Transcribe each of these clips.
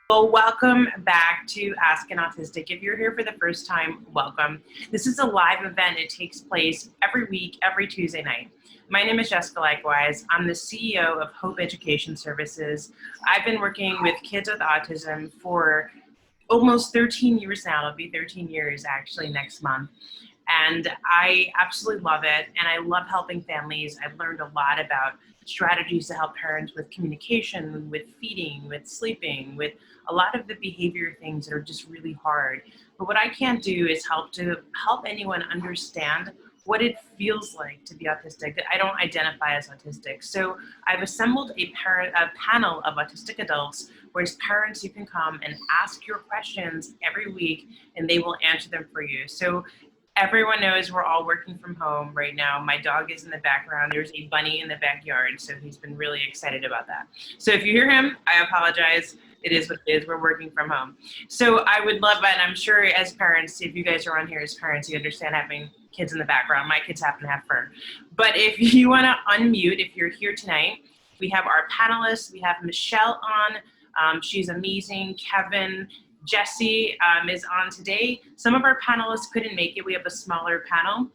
Well, welcome back to Ask an Autistic. If you're here for the first time, welcome. This is a live event. It takes place every week, every Tuesday night. My name is Jessica Leichtweisz. I'm the CEO of Hope Education Services. I've been working with kids with autism for almost 13 years now. It'll be 13 years actually next month. And I absolutely love it. And I love helping families. I've learned a lot about strategies to help parents with communication, with feeding, with sleeping, with a lot of the behavior things that are just really hard. But what I can't do is help anyone understand what it feels like to be autistic. I don't identify as autistic. So I've assembled a panel of autistic adults where as parents you can come and ask your questions every week and they will answer them for you. So everyone knows we're all working from home right now. My dog is in the background. There's a bunny in the backyard, so he's been really excited about that. So if you hear him, I apologize. It is what it is. We're working from home. So I would love, and I'm sure as parents, if you guys are on here as parents, you understand having kids in the background. My kids happen to have fur. But if you want to unmute, if you're here tonight, we have our panelists. We have Michele on. She's amazing. Kevin, Jesse is on today. Some of our panelists couldn't make it. We have a smaller panel.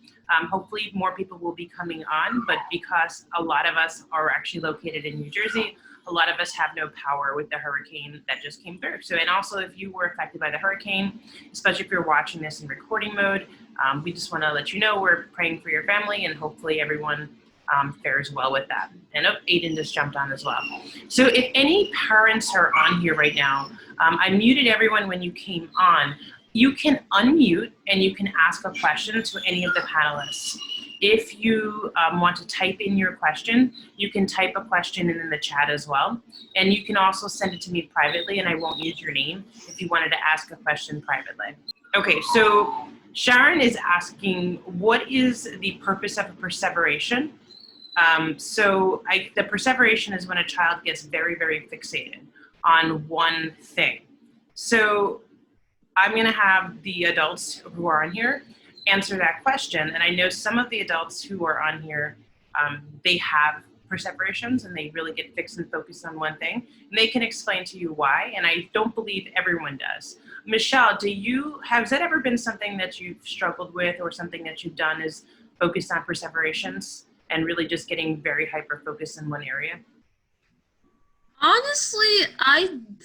Hopefully more people will be coming on, but because a lot of us are actually located in New Jersey, a lot of us have no power with the hurricane that just came through. So, and also if you were affected by the hurricane, especially if you're watching this in recording mode, we just want to let you know we're praying for your family and hopefully everyone fares well with that. And Aidan just jumped on as well. So if any parents are on here right now, I muted everyone when you came on. You can unmute and you can ask a question to any of the panelists. If you want to type in your question, you can type a question in the chat as well. And you can also send it to me privately and I won't use your name if you wanted to ask a question privately. Okay, so Sharon is asking, what is the purpose of a perseveration? The perseveration is when a child gets very, very fixated on one thing. So I'm going to have the adults who are on here answer that question. And I know some of the adults who are on here, they have perseverations and they really get fixed and focused on one thing. And they can explain to you why. And I don't believe everyone does. Michele, has that ever been something that you've struggled with or something that you've done is focused on perseverations and really just getting very hyper-focused in one area? Honestly,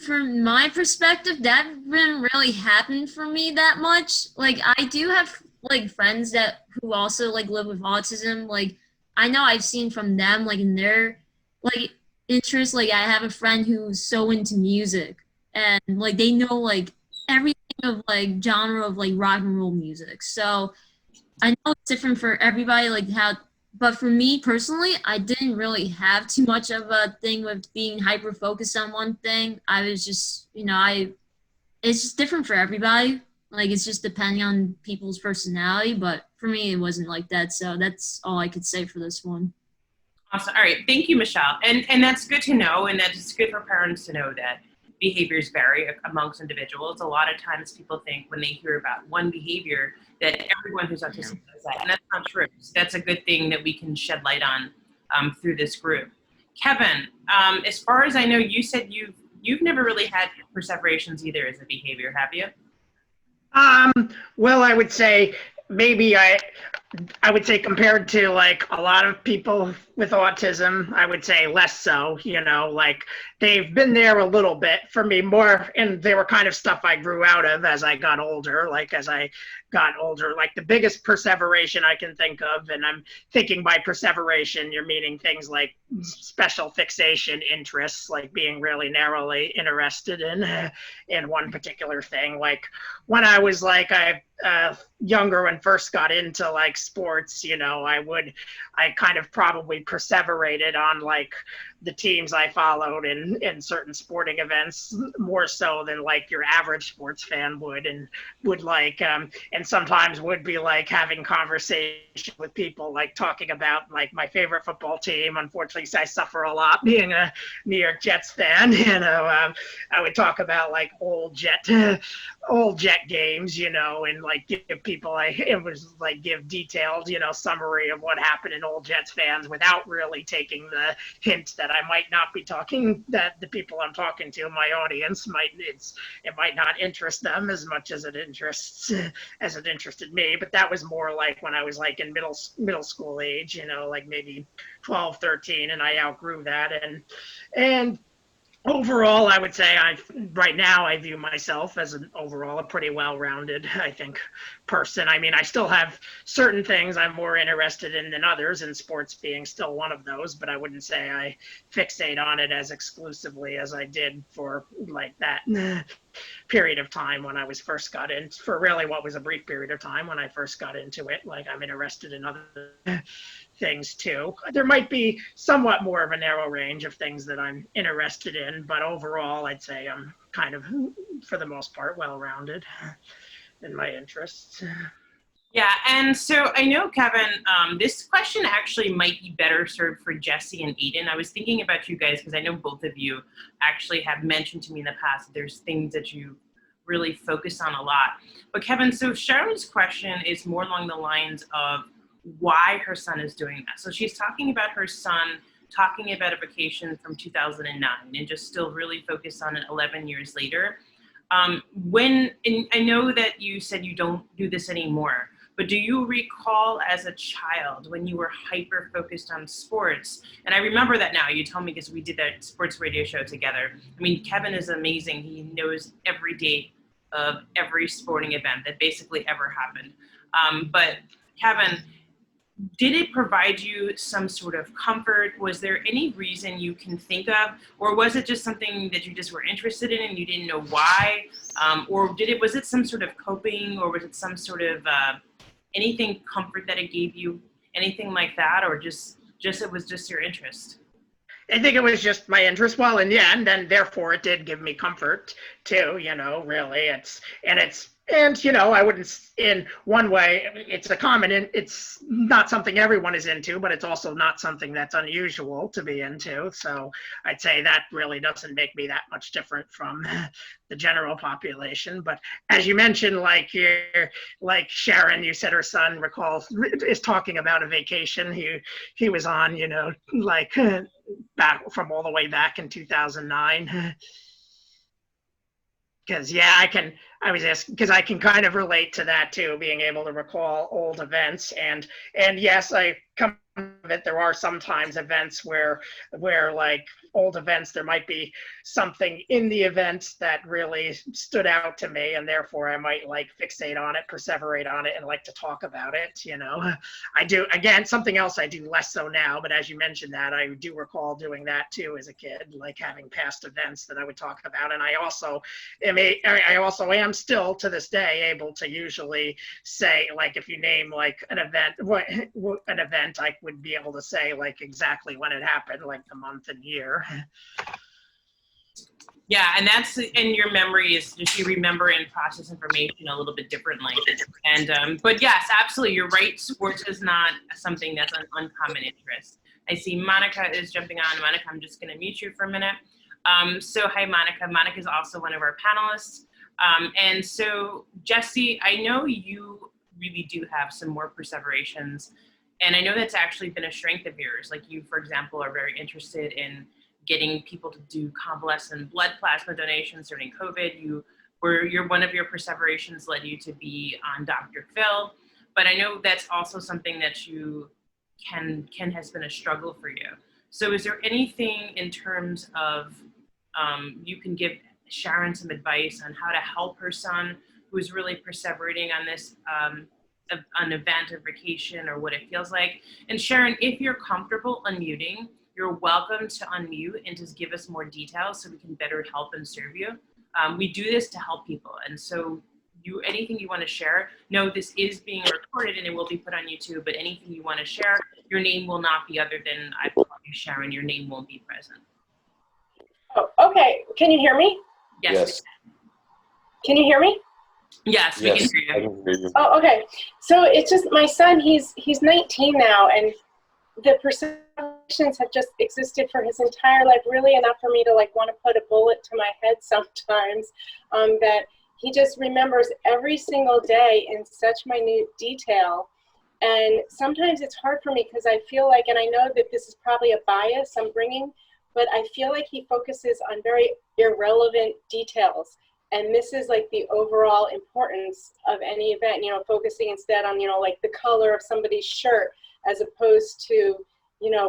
from my perspective, that didn't really happen for me that much. Like, I do have, like, friends who also, like, live with autism. Like, I know I've seen from them, like, in their, like, interests. Like, I have a friend who's so into music. And, like, they know, like, everything of, like, genre of, like, rock and roll music. So, I know it's different for everybody, like, but for me personally, I didn't really have too much of a thing with being hyper focused on one thing. I was just, it's just different for everybody. Like, it's just depending on people's personality. But for me, it wasn't like that. So that's all I could say for this one. Awesome. All right. Thank you, Michele. And that's good to know. And that's good for parents to know that behaviors vary amongst individuals. A lot of times people think when they hear about one behavior that everyone who's autistic does that, and that's not true. So that's a good thing that we can shed light on through this group. Kevin, as far as I know, you said you've never really had perseverations either as a behavior, have you? Well, I would say maybe I would say compared to like a lot of people with autism, I would say less so, like they've been there a little bit for me more, and they were kind of stuff I grew out of as I got older, like the biggest perseveration I can think of, and I'm thinking by perseveration, you're meaning things like special fixation interests, like being really narrowly interested in one particular thing. Like when I was like younger and first got into like sports, I kind of probably perseverated on like the teams I followed in certain sporting events more so than like your average sports fan would, and would like and sometimes would be like having conversation with people, like talking about like my favorite football team. Unfortunately, I suffer a lot being a New York Jets fan. I would talk about like old Jet games, and like give people give detailed, summary of what happened in old Jets fans without really taking the hint that I might not be talking, that the people I'm talking to, my audience, it might not interest them as much as it interested me. But that was more like when I was like in middle school age, like maybe 12, 13, and I outgrew that. And overall, I would say right now I view myself as a pretty well-rounded, I think, person. I mean, I still have certain things I'm more interested in than others, and sports being still one of those, but I wouldn't say I fixate on it as exclusively as I did for like that period of time when I was first got in, for really what was a brief period of time when I first got into it. Like, I'm interested in other things too. There might be somewhat more of a narrow range of things that I'm interested in, but overall I'd say I'm kind of, for the most part, well-rounded in my interests. Yeah, and so I know, Kevin, this question actually might be better served for Jesse and Aidan. I was thinking about you guys because I know both of you actually have mentioned to me in the past that there's things that you really focus on a lot. But Kevin, so Sharon's question is more along the lines of why her son is doing that. So she's talking about her son, talking about a vacation from 2009, and just still really focused on it 11 years later. And I know that you said you don't do this anymore, but do you recall as a child when you were hyper focused on sports? And I remember that now, you told me because we did that sports radio show together. I mean, Kevin is amazing. He knows every date of every sporting event that basically ever happened. But Kevin, did it provide you some sort of comfort? Was there any reason you can think of, or was it just something that you just were interested in and you didn't know why? Or was it some sort of coping, or was it some sort of anything comfort that it gave you, anything like that, or just it was just your interest? I think it was just my interest. Well, in the end, and therefore it did give me comfort too, really. And I wouldn't, in one way, it's not something everyone is into, but it's also not something that's unusual to be into. So I'd say that really doesn't make me that much different from the general population. But as you mentioned, like Sharon, you said her son is talking about a vacation he was on, back from all the way back in 2009. Because I can kind of relate to that too, being able to recall old events, and yes, I come of it. There are sometimes events where like old events, there might be something in the events that really stood out to me, and therefore I might like fixate on it, perseverate on it, and like to talk about it. I do, again, something else I do less so now, but as you mentioned that, I do recall doing that too as a kid, like having past events that I would talk about. And I also am still to this day able to usually say, like, if you name like an event, I would be able to say like exactly when it happened, like the month and year. Yeah, and your memory is just, you remember and process information a little bit differently. And but yes, absolutely, you're right. Sports is not something that's an uncommon interest. I see Monica is jumping on. Monica, I'm just going to mute you for a minute. So hi, Monica. Monica is also one of our panelists. And so Jesse, I know you really do have some more perseverations. And I know that's actually been a strength of yours. Like, you, for example, are very interested in getting people to do convalescent blood plasma donations during COVID. One of your perseverations led you to be on Dr. Phil. But I know that's also something that you has been a struggle for you. So is there anything in terms of you can give Sharon some advice on how to help her son, who's really perseverating on this an event or vacation, or what it feels like? And Sharon, if you're comfortable unmuting, you're welcome to unmute and just give us more details so we can better help and serve you. We do this to help people, and so anything you want to share, no, this is being recorded and it will be put on YouTube, but anything you want to share, your name will not be other than I call you Sharon, your name won't be present. Oh, okay, can you hear me? Yes. Can you hear me? Yes, we can hear you. Oh, okay. So it's just my son, he's 19 now, and the perceptions have just existed for his entire life, really enough for me to like want to put a bullet to my head sometimes, that he just remembers every single day in such minute detail. And sometimes it's hard for me because I feel like, and I know that this is probably a bias I'm bringing, but I feel like he focuses on very irrelevant details and misses like the overall importance of any event, focusing instead on, like the color of somebody's shirt as opposed to,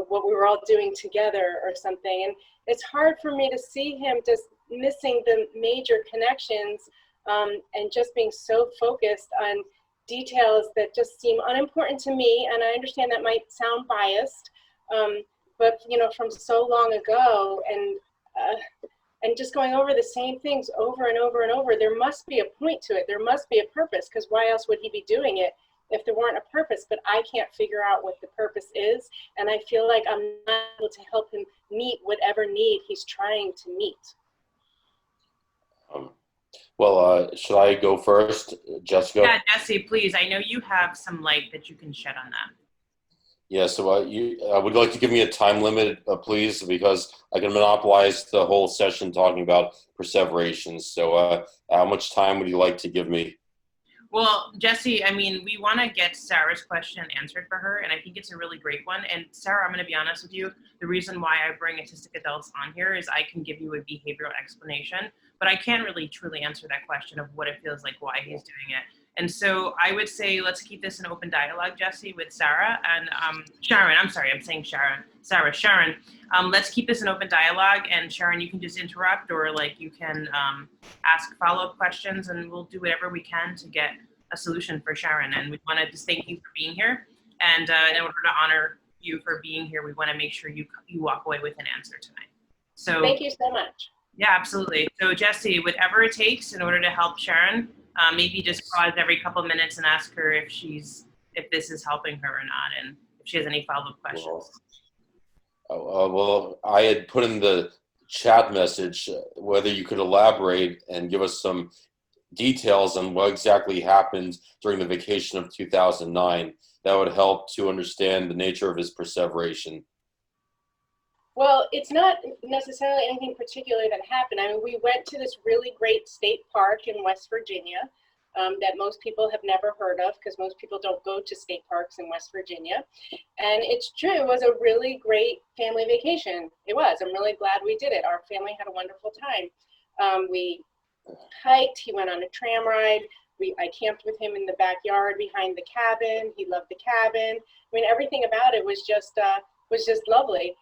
what we were all doing together or something. And it's hard for me to see him just missing the major connections and just being so focused on details that just seem unimportant to me. And I understand that might sound biased, but from so long ago, and just going over the same things over and over and over, there must be a point to it. There must be a purpose, because why else would he be doing it if there weren't a purpose? But I can't figure out what the purpose is, and I feel like I'm not able to help him meet whatever need he's trying to meet. Should I go first, Jessica? Yeah, Jesse, please. I know you have some light that you can shed on that. Yeah, so would you like to give me a time limit, please, because I can monopolize the whole session talking about perseveration. So how much time would you like to give me? Well, Jesse, I mean, we want to get Sarah's question answered for her, and I think it's a really great one. And Sarah, I'm going to be honest with you. The reason why I bring autistic adults on here is I can give you a behavioral explanation, but I can't really truly answer that question of what it feels like, why he's doing it. And so I would say let's keep this an open dialogue, Jesse, with Sarah and Sharon. I'm sorry, I'm saying Sharon. Sarah, Sharon. Let's keep this an open dialogue, and Sharon, you can just interrupt, or like you can ask follow-up questions, and we'll do whatever we can to get a solution for Sharon. And we want to just thank you for being here. And in order to honor you for being here, we want to make sure you walk away with an answer tonight. So thank you so much. Yeah, absolutely. So Jesse, whatever it takes in order to help Sharon. Maybe just pause every couple of minutes and ask her if this is helping her or not, and if she has any follow-up questions. Well, I had put in the chat message whether you could elaborate and give us some details on what exactly happened during the vacation of 2009. That would help to understand the nature of his perseveration. Well, it's not necessarily anything particular that happened. I mean, we went to this really great state park in West Virginia that most people have never heard of, because most people don't go to state parks in West Virginia. And it's true, it was a really great family vacation. It was. I'm really glad we did it. Our family had a wonderful time. We hiked. He went on a tram ride. I camped with him in the backyard behind the cabin. He loved the cabin. I mean, everything about it was just lovely.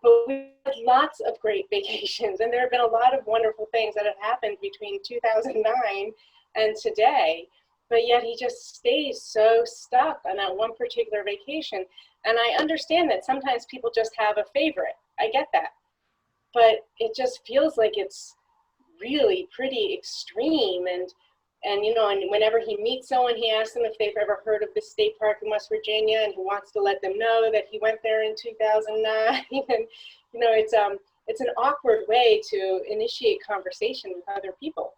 But we had lots of great vacations, and there have been a lot of wonderful things that have happened between 2009 and today, but yet he just stays so stuck on that one particular vacation. And I understand that sometimes people just have a favorite. I get that. But it just feels like it's really pretty extreme. And whenever he meets someone, he asks them if they've ever heard of this state park in West Virginia, and he wants to let them know that he went there in 2009. And, it's an awkward way to initiate conversation with other people.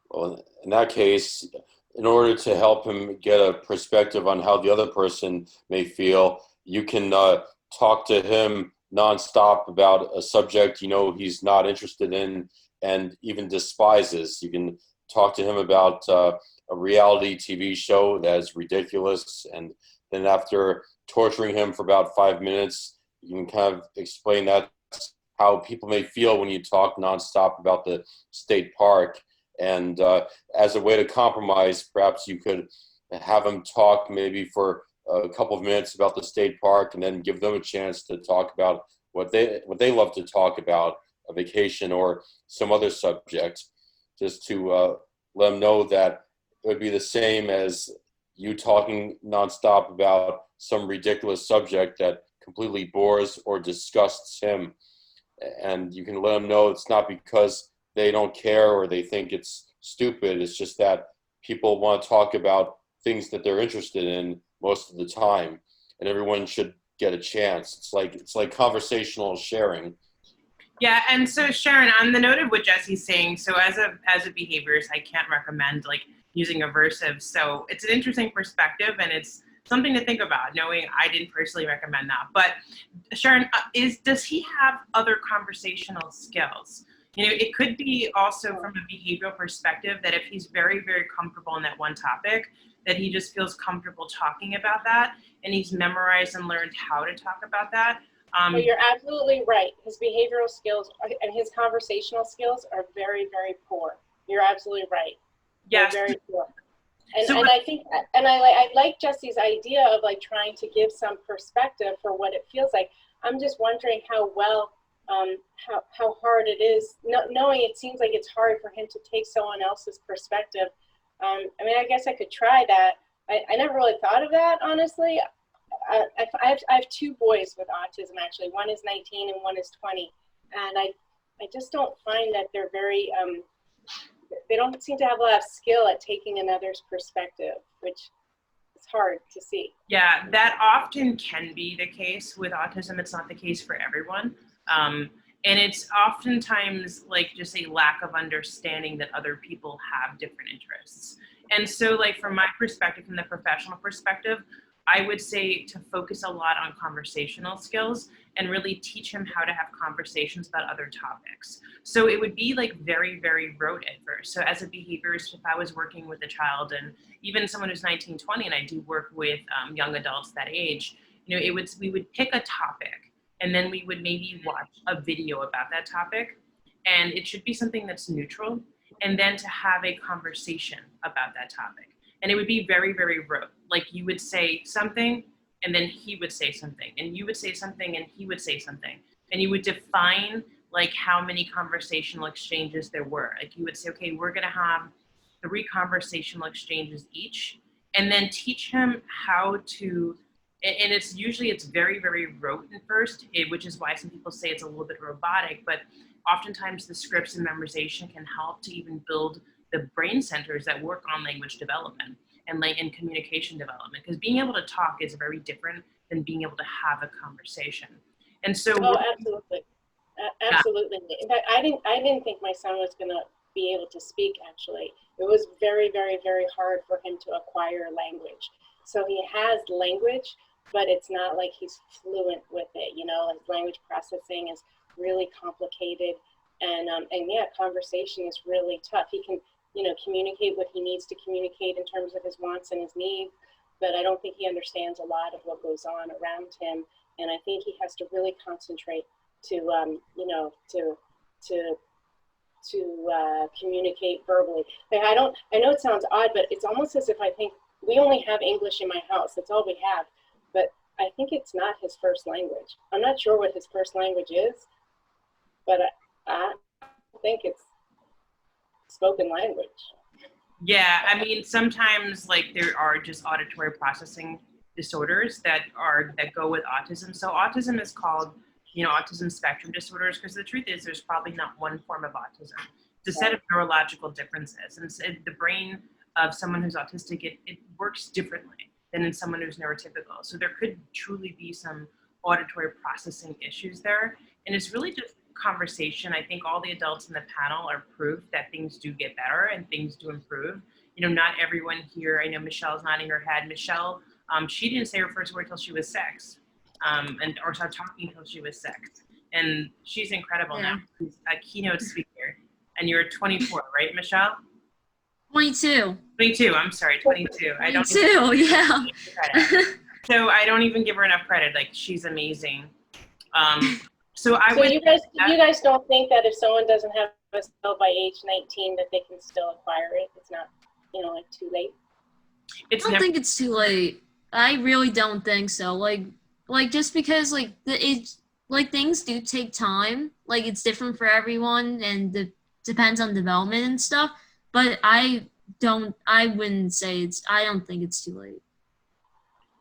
Well, in that case, in order to help him get a perspective on how the other person may feel, you can talk to him nonstop about a subject he's not interested in and even despises. You can talk to him about a reality TV show that is ridiculous, and then after torturing him for about 5 minutes, you can kind of explain how people may feel when you talk nonstop about the state park. And as a way to compromise, perhaps you could have him talk maybe for a couple of minutes about the state park, and then give them a chance to talk about what they love to talk about, a vacation or some other subject, just to let them know that it would be the same as you talking nonstop about some ridiculous subject that completely bores or disgusts him. And you can let them know it's not because they don't care or they think it's stupid. It's just that people want to talk about things that they're interested in most of the time, and everyone should get a chance. It's like conversational sharing. Yeah, and so Sharon, on the note of what Jesse's saying, so as a behaviorist, I can't recommend using aversive. So it's an interesting perspective, and it's something to think about, knowing I didn't personally recommend that. But Sharon, does he have other conversational skills? It could be also from a behavioral perspective that if he's very, very comfortable in that one topic, that he just feels comfortable talking about that, and he's memorized and learned how to talk about that. Well, you're absolutely right. His behavioral skills and his conversational skills are very, very poor. You're absolutely right. Yes. They're very poor. And, So, and I think, and I like Jesse's idea of like trying to give some perspective for what it feels like. I'm just wondering how well, how hard it is, knowing it seems like it's hard for him to take someone else's perspective. I mean, I guess I could try that. I never really thought of that, honestly. I have two boys with autism, actually. One is 19 and one is 20. And I just don't find that they're very, they don't seem to have a lot of skill at taking another's perspective, which is hard to see. Yeah, that often can be the case with autism. It's not the case for everyone. And it's oftentimes like just a lack of understanding that other people have different interests. And so like from my perspective, from the professional perspective, I would say to focus a lot on conversational skills and really teach him how to have conversations about other topics. So it would be like very, very rote at first. So as a behaviorist, if I was working with a child and even someone who's 19, 20, and I do work with young adults that age, you know, we would pick a topic and then we would maybe watch a video about that topic. And it should be something that's neutral, and then to have a conversation about that topic. And it would be very, very rote. Like you would say something and then he would say something, and you would say something and he would say something. And you would define like how many conversational exchanges there were. Like you would say, okay, we're gonna have 3 conversational exchanges each, and then teach him how to, and it's very, very rote at first, which is why some people say it's a little bit robotic, but oftentimes the scripts and memorization can help to even build the brain centers that work on language development and communication development, because being able to talk is very different than being able to have a conversation. And so absolutely. Absolutely. In fact, I didn't think my son was going to be able to speak, actually. It was very, very, very hard for him to acquire language. So he has language, but it's not like he's fluent with it. You know, his language processing is really complicated. And yeah, conversation is really tough. He can, you know, communicate what he needs to communicate in terms of his wants and his needs, but I don't think he understands a lot of what goes on around him. And I think he has to really concentrate to, you know, to communicate verbally. Like I know it sounds odd, but it's almost as if I think we only have English in my house. That's all we have. But I think it's not his first language. I'm not sure what his first language is, but I think it's spoken language. yeah, I mean, sometimes like there are just auditory processing disorders that go with autism. So autism is called, you know, autism spectrum disorders, because the truth is there's probably not one form of autism. It's a set of neurological differences, and the brain of someone who's autistic, it works differently than in someone who's neurotypical. So there could truly be some auditory processing issues there, and it's really just conversation. I think all the adults in the panel are proof that things do get better and things do improve. You know, not everyone here, I know Michelle's nodding her head. Michele, she didn't say her first word till she was 6, or start talking till she was 6. And she's incredible now. She's a keynote speaker. And you're 24, right, Michele? 22. 22, I'm sorry, 22. 22, yeah. So I don't even give her enough credit. Like, she's amazing. So you guys don't think that if someone doesn't have a skill by age 19 that they can still acquire it? It's not, you know, like too late? I don't think it's too late. I really don't think so. Like just because like things do take time. Like it's different for everyone and it depends on development and stuff. But I don't think it's too late.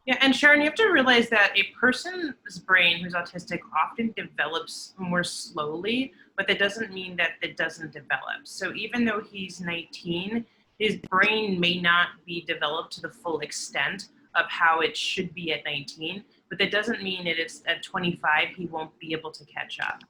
Yeah, and Sharon, you have to realize that a person's brain who's autistic often develops more slowly, but that doesn't mean that it doesn't develop. So even though he's 19, his brain may not be developed to the full extent of how it should be at 19, but that doesn't mean that it's at 25, he won't be able to catch up.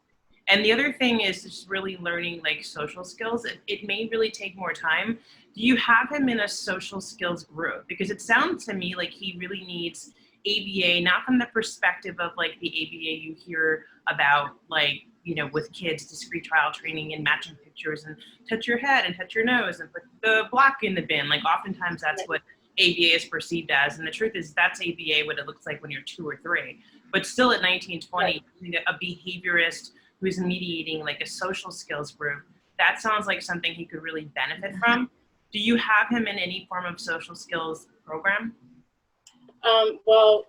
And the other thing is just really learning like social skills. It may really take more time. Do you have him in a social skills group? Because it sounds to me like he really needs ABA, not from the perspective of like the ABA you hear about, like, you know, with kids, discrete trial training and matching pictures and touch your head and touch your nose and put the block in the bin. Like oftentimes that's what ABA is perceived as. And the truth is that's ABA what it looks like when you're 2 or 3. But still at 19, 20, a behaviorist who's mediating like a social skills group, that sounds like something he could really benefit from. Do you have him in any form of social skills program? Well,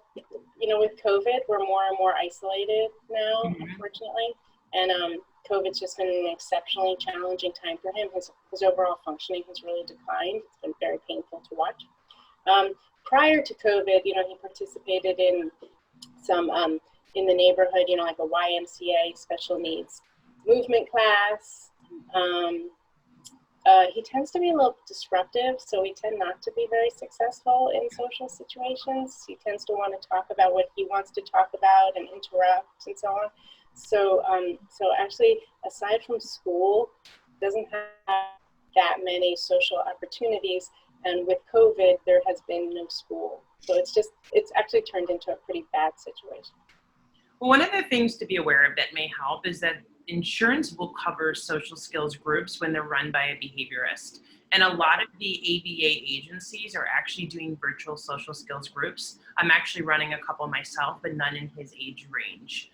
you know, with COVID, we're more and more isolated now, unfortunately. And COVID's just been an exceptionally challenging time for him. His overall functioning has really declined. It's been very painful to watch. Prior to COVID, you know, he participated in some, in the neighborhood, you know, like a YMCA special needs movement class. He tends to be a little disruptive, so we tend not to be very successful in social situations. He tends to want to talk about what he wants to talk about and interrupt and so on. So, so actually, aside from school, doesn't have that many social opportunities. And with COVID, there has been no school. So it's actually turned into a pretty bad situation. Well, one of the things to be aware of that may help is that insurance will cover social skills groups when they're run by a behaviorist. And a lot of the ABA agencies are actually doing virtual social skills groups. I'm actually running a couple myself, but none in his age range.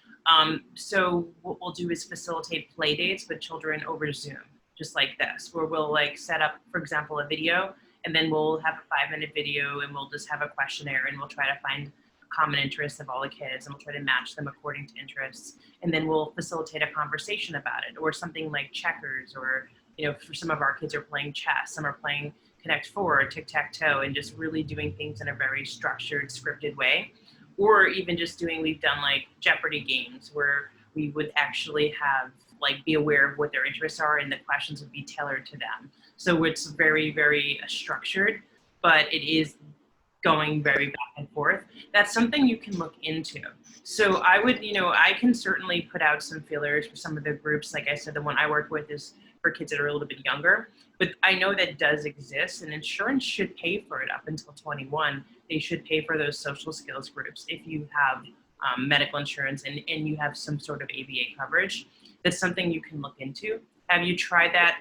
So what we'll do is facilitate play dates with children over Zoom, just like this, where we'll like set up, for example, a video, and then we'll have a 5-minute video and we'll just have a questionnaire and we'll try to find common interests of all the kids and we'll try to match them according to interests. And then we'll facilitate a conversation about it, or something like checkers, or, you know, for some of our kids are playing chess, some are playing Connect Four, tic-tac-toe, and just really doing things in a very structured, scripted way. Or even just doing, we've done like Jeopardy games where we would actually have like be aware of what their interests are and the questions would be tailored to them. So it's very, very structured, but it is going very back and forth. That's something you can look into. So I would, you know, I can certainly put out some feelers for some of the groups. Like I said, the one I work with is for kids that are a little bit younger, but I know that does exist, and insurance should pay for it up until 21. They should pay for those social skills groups if you have medical insurance and you have some sort of ABA coverage. That's something you can look into. Have you tried that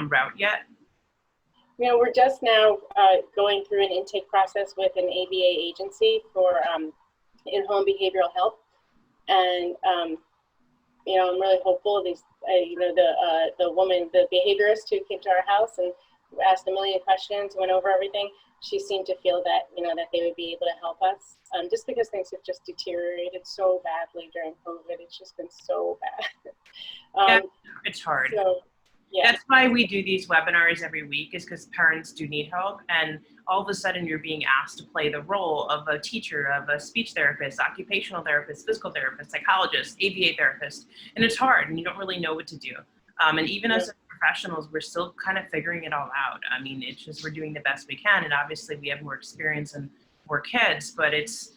route yet? You know, we're just now going through an intake process with an ABA agency for in-home behavioral health, and you know, I'm really hopeful. These, you know, the woman, the behaviorist who came to our house and asked a million questions, went over everything. She seemed to feel that, you know, that they would be able to help us, just because things have just deteriorated so badly during COVID. It's just been so bad. Yeah, it's hard. So, yeah. That's why we do these webinars every week, is because parents do need help, and all of a sudden you're being asked to play the role of a teacher, of a speech therapist, occupational therapist, physical therapist, psychologist, ABA therapist, and it's hard and you don't really know what to do. And even as professionals, we're still kind of figuring it all out. I mean, it's just, we're doing the best we can, and obviously we have more experience and more kids, but it's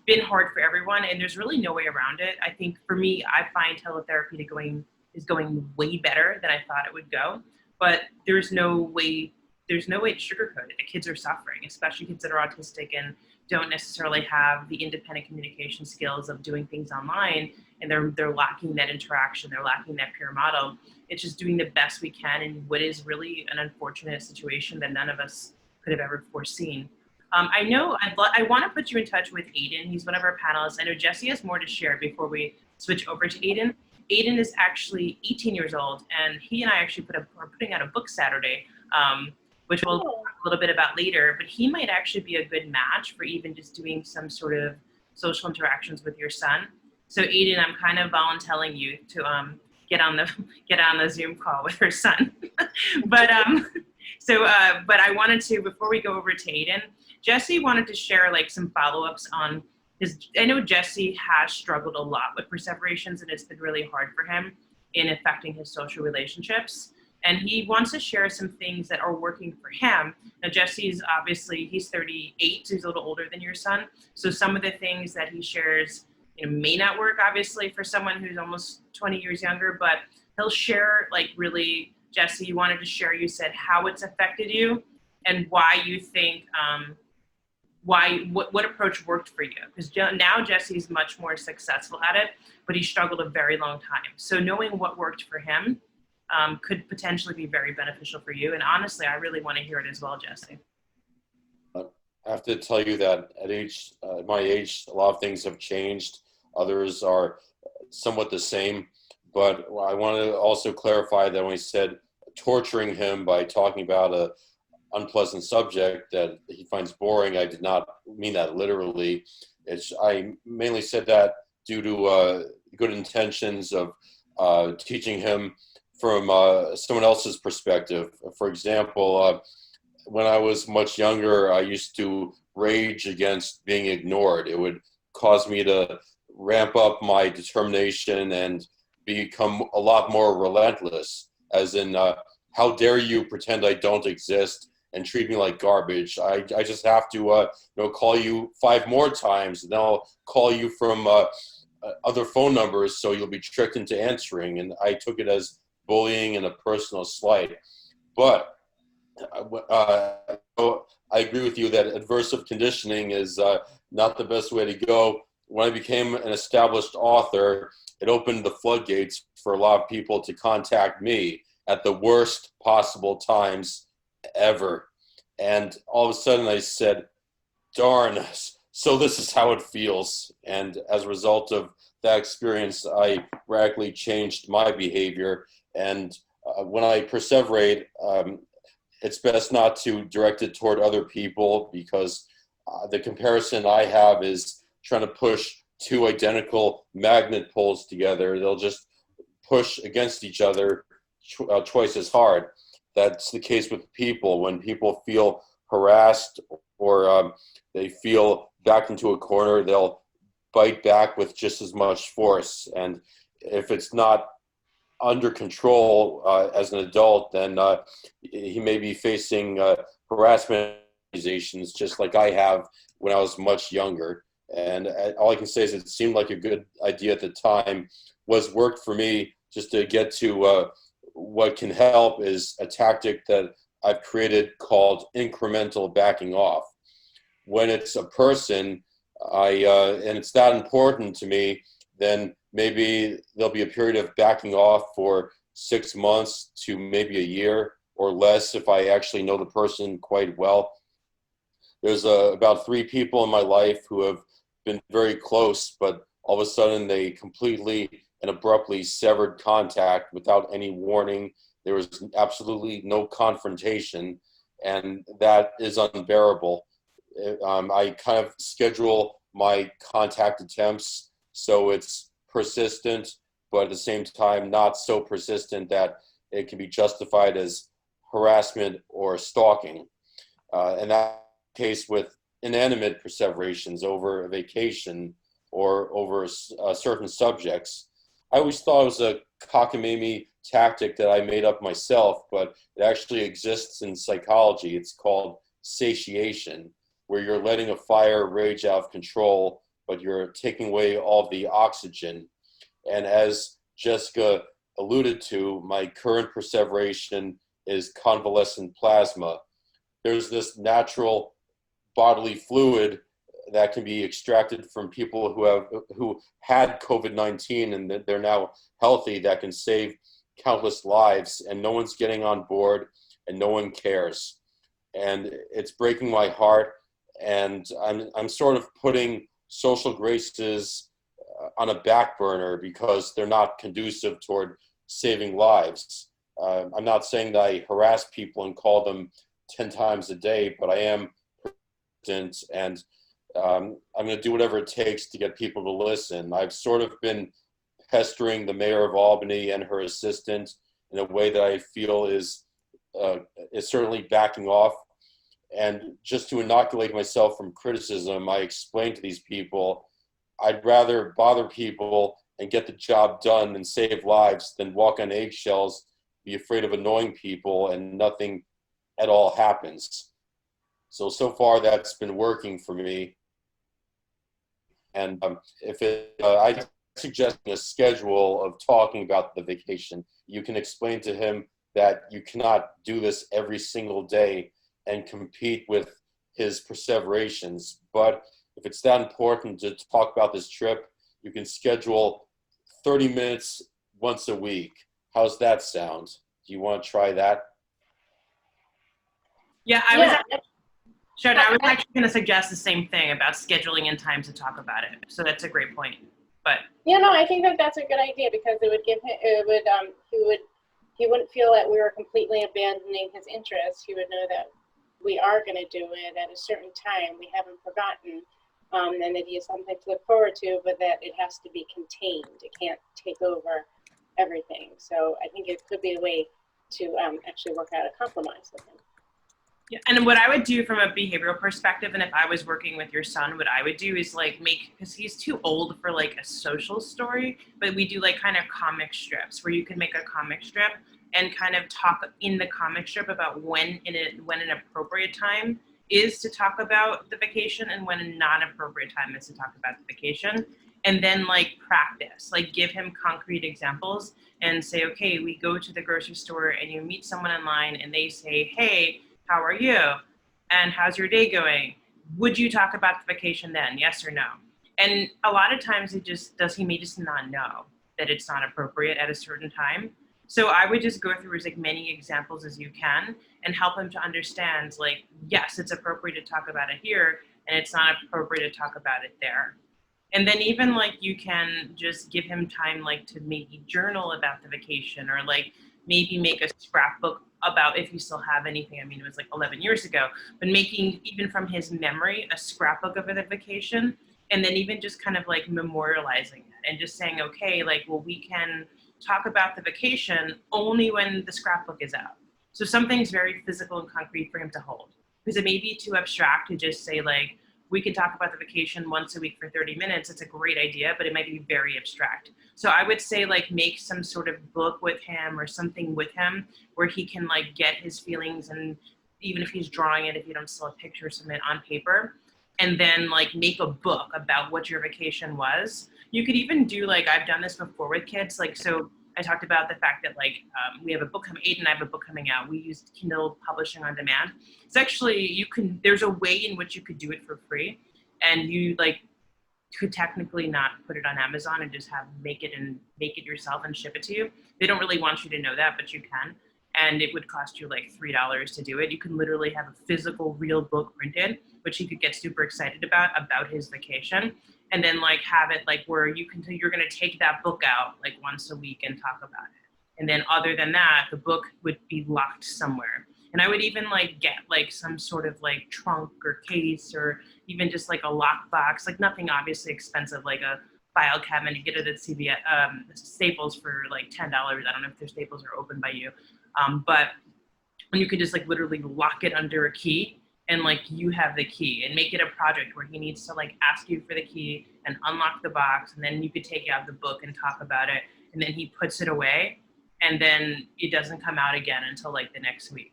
been hard for everyone, and there's really no way around it. I think for me, I find teletherapy is going way better than I thought it would go, but there's no way to sugarcoat it. The kids are suffering, especially kids that are autistic and don't necessarily have the independent communication skills of doing things online, and they're lacking that interaction, they're lacking that peer model. It's just doing the best we can in what is really an unfortunate situation that none of us could have ever foreseen. I know I want to put you in touch with Aidan. He's one of our panelists. I know Jesse has more to share before we switch over to Aidan. Aidan is actually 18 years old, and he and I actually are putting out a book Saturday, which we'll talk a little bit about later, but he might actually be a good match for even just doing some sort of social interactions with your son. So Aidan, I'm kind of volunteering you to get on the Zoom call with her son. But I wanted to, before we go over to Aidan, Jesse wanted to share like some follow-ups on his. I know Jesse has struggled a lot with perseverations, and it's been really hard for him in affecting his social relationships. And he wants to share some things that are working for him. Now, Jesse's obviously, he's 38, so he's a little older than your son. So some of the things that he shares, you know, may not work, obviously, for someone who's almost 20 years younger, but he'll share, like, really, Jesse, you wanted to share, you said, how it's affected you and why you think, what approach worked for you. Because now Jesse's much more successful at it, but he struggled a very long time. So knowing what worked for him could potentially be very beneficial for you. And honestly, I really want to hear it as well, Jesse. I have to tell you that at my age, a lot of things have changed. Others are somewhat the same. But I want to also clarify that when I said torturing him by talking about a unpleasant subject that he finds boring, I did not mean that literally. I mainly said that due to good intentions of teaching him from someone else's perspective. For example, when I was much younger, I used to rage against being ignored. It would cause me to ramp up my determination and become a lot more relentless, as in, how dare you pretend I don't exist and treat me like garbage. I just have to call you 5 more times, and then I'll call you from other phone numbers, so you'll be tricked into answering. And I took it as bullying and a personal slight. But I agree with you that adversive conditioning is not the best way to go. When I became an established author, it opened the floodgates for a lot of people to contact me at the worst possible times ever. And all of a sudden I said, darn, so this is how it feels. And as a result of that experience, I radically changed my behavior. And when I perseverate, it's best not to direct it toward other people, because the comparison I have is trying to push 2 identical magnet poles together. They'll just push against each other twice as hard. That's the case with people. When people feel harassed or they feel backed into a corner, they'll bite back with just as much force. And if it's not under control as an adult, then he may be facing harassment accusations, just like I have when I was much younger. And all I can say is it seemed like a good idea at the time. What worked for me, just to get to what can help, is a tactic that I've created called incremental backing off. When it's a person, and it's that important to me, then maybe there'll be a period of backing off for 6 months to maybe a year or less if I actually know the person quite well. There's about 3 people in my life who have been very close, but all of a sudden they completely and abruptly severed contact without any warning. There was absolutely no confrontation, and that is unbearable. I kind of schedule my contact attempts so it's persistent, but at the same time not so persistent that it can be justified as harassment or stalking. And that case with inanimate perseverations over a vacation or over certain subjects. I always thought it was a cockamamie tactic that I made up myself, but it actually exists in psychology. It's called satiation, where you're letting a fire rage out of control, but you're taking away all the oxygen. And as Jessica alluded to, my current perseveration is convalescent plasma. There's this natural bodily fluid that can be extracted from people who had COVID-19 and they're now healthy, that can save countless lives, and no one's getting on board and no one cares. And it's breaking my heart, and I'm sort of putting social graces on a back burner because they're not conducive toward saving lives. I'm not saying that I harass people and call them 10 times a day, but I am persistent, and I'm going to do whatever it takes to get people to listen. I've sort of been pestering the mayor of Albany and her assistant in a way that I feel is certainly backing off. And just to inoculate myself from criticism, I explained to these people, I'd rather bother people and get the job done and save lives than walk on eggshells, be afraid of annoying people, and nothing at all happens. So far that's been working for me. And I suggesting a schedule of talking about the vacation. You can explain to him that you cannot do this every single day and compete with his perseverations. But if it's that important to talk about this trip, you can schedule 30 minutes once a week. How's that sound? Do you want to try that? Yeah, I was actually going to suggest the same thing about scheduling in time to talk about it. So that's a great point. But yeah, no, I think that that's a good idea, because it would give him, he wouldn't feel that we were completely abandoning his interests. He would know that we are going to do it at a certain time. We haven't forgotten, and that he has something to look forward to, but that it has to be contained. It can't take over everything. So I think it could be a way to actually work out a compromise with him. yeah, and what I would do from a behavioral perspective, and if I was working with your son, what I would do is like because he's too old for like a social story, but we do like kind of comic strips where you can make a comic strip and kind of talk in the comic strip about when an appropriate time is to talk about the vacation and when a non-appropriate time is to talk about the vacation. And then like practice, like give him concrete examples and say, okay, we go to the grocery store and you meet someone in line and they say, hey, how are you? And how's your day going? Would you talk about the vacation then? Yes or no? And a lot of times he may just not know that it's not appropriate at a certain time. So I would just go through as like many examples as you can and help him to understand, like, yes, it's appropriate to talk about it here and it's not appropriate to talk about it there. And then even like you can just give him time like to maybe journal about the vacation, or like maybe make a scrapbook about, if you still have anything. I mean, it was like 11 years ago, but making even from his memory a scrapbook of the vacation, and then even just kind of like memorializing it and just saying, okay, like, well, we can talk about the vacation only when the scrapbook is out. So something's very physical and concrete for him to hold, because it may be too abstract to just say like, we could talk about the vacation once a week for 30 minutes. It's a great idea, but it might be very abstract. So I would say like make some sort of book with him or something with him where he can like get his feelings, and even if he's drawing it, if you don't still have pictures of it on paper, and then like make a book about what your vacation was. You could even do like, I've done this before with kids. Like, so I talked about the fact that like we have a book coming, Aidan and I have a book coming out. We used Kindle publishing on demand. It's actually, there's a way in which you could do it for free, and you like could technically not put it on Amazon and just make it yourself and ship it to you. They don't really want you to know that, but you can. And it would cost you like $3 to do it. You can literally have a physical real book printed, which he could get super excited about his vacation. And then like have it like where you're gonna take that book out like once a week and talk about it. And then other than that, the book would be locked somewhere. And I would even like get like some sort of like trunk or case, or even just like a lockbox, like nothing obviously expensive, like a file cabinet. You get it at CVS, Staples for like $10. I don't know if their Staples are open by you. But when you could just like literally lock it under a key, and like you have the key, and make it a project where he needs to like ask you for the key and unlock the box, and then you could take out the book and talk about it, and then he puts it away, and then it doesn't come out again until like the next week.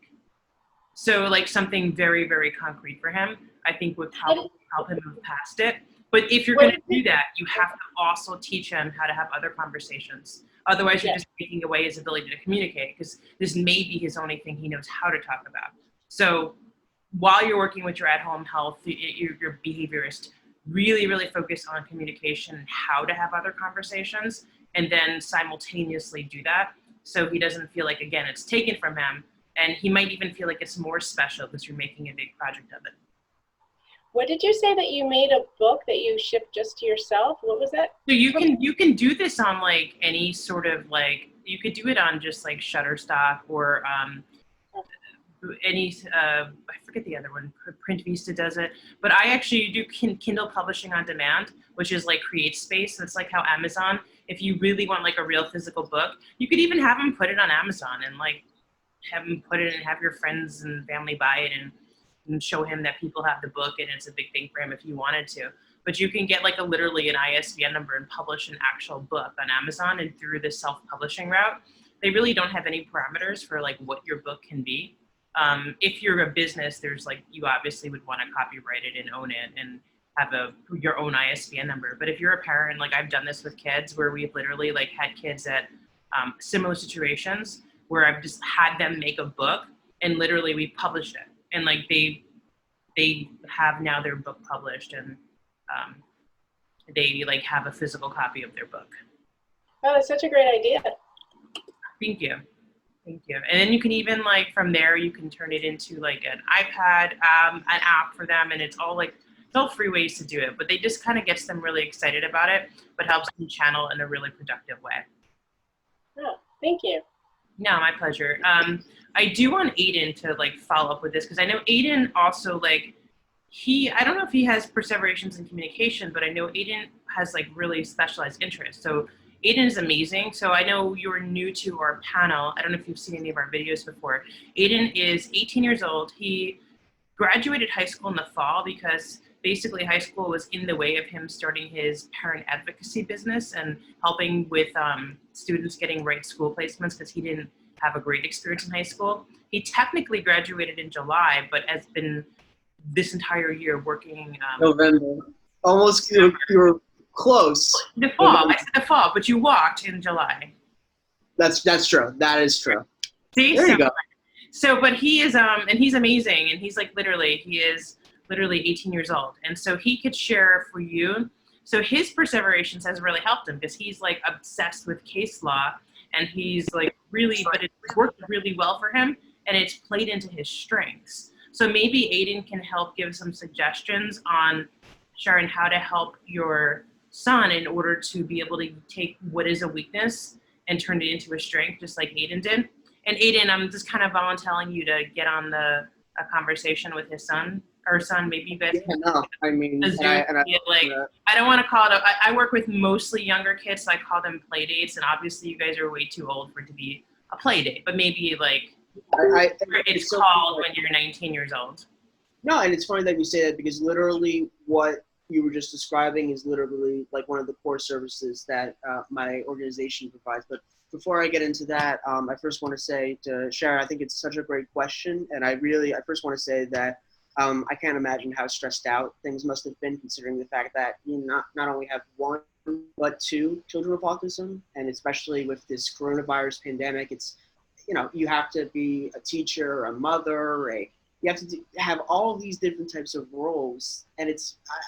So like something very, very concrete for him, I think would probably help him move past it. But if you're going to do that, you have to also teach him how to have other conversations. Otherwise, you're just taking away his ability to communicate, because this may be his only thing he knows how to talk about. So while you're working with your at-home health, your behaviorist, really, really focus on communication and how to have other conversations, and then simultaneously do that so he doesn't feel like, again, it's taken from him, and he might even feel like it's more special because you're making a big project of it. What did you say that you made a book that you shipped just to yourself? What was that? So you can do this on like any sort of like, you could do it on just like Shutterstock or any, I forget the other one, Print Vista does it, but I actually do Kindle publishing on demand, which is like Create Space. That's like how Amazon, if you really want like a real physical book, you could even have them put it on Amazon and like have them put it and have your friends and family buy it and show him that people have the book, and it's a big thing for him if you wanted to. But you can get like literally an ISBN number and publish an actual book on Amazon, and through the self-publishing route, they really don't have any parameters for like what your book can be. If you're a business, there's like, you obviously would want to copyright it and own it and have your own ISBN number. But if you're a parent, like I've done this with kids where we've literally like had kids at similar situations where I've just had them make a book and literally we published it. And like they have now their book published, and they like have a physical copy of their book. Oh, that's such a great idea. Thank you. Thank you. And then you can even like from there, you can turn it into like an iPad, an app for them. And it's all like all free ways to do it, but they just kind of gets them really excited about it, but helps them channel in a really productive way. Oh, thank you. No, my pleasure. I do want Aidan to like follow up with this, because I know Aidan also like, I don't know if he has perseverations in communication, but I know Aidan has like really specialized interests. So Aidan is amazing. So I know you're new to our panel. I don't know if you've seen any of our videos before. Aidan is 18 years old. He graduated high school in the fall because basically high school was in the way of him starting his parent advocacy business and helping with students getting right school placements, because he didn't have a great experience in high school. He technically graduated in July, but has been this entire year working. November. Almost, you were close. The fall, I said the fall, but you walked in July. That's true. That is true. See, there you go. So, but he is, and he's amazing, and he's like he is literally 18 years old, and so he could share for you. So his perseverations has really helped him, because he's like obsessed with case law, and he's like really, but it's worked really well for him, and it's played into his strengths. So maybe Aidan can help give some suggestions on, Sharon, how to help your son in order to be able to take what is a weakness and turn it into a strength, just like Aidan did. And Aidan, I'm just kind of volunteering you to get on a conversation with his son, or son, maybe you guys. Yeah, no, I mean, I don't want to call it, I work with mostly younger kids, so I call them play dates, and obviously you guys are way too old for it to be a play date, but maybe like, it's called when you're 19 years old. No, and it's funny that you say that, because literally what you were just describing is literally like one of the core services that my organization provides. But before I get into that, I first want to say to Sharon, I think it's such a great question. And I first want to say that I can't imagine how stressed out things must have been, considering the fact that you not only have one, but two children with autism. And especially with this coronavirus pandemic, it's, you have to be a teacher, a mother, you have to have all of these different types of roles. And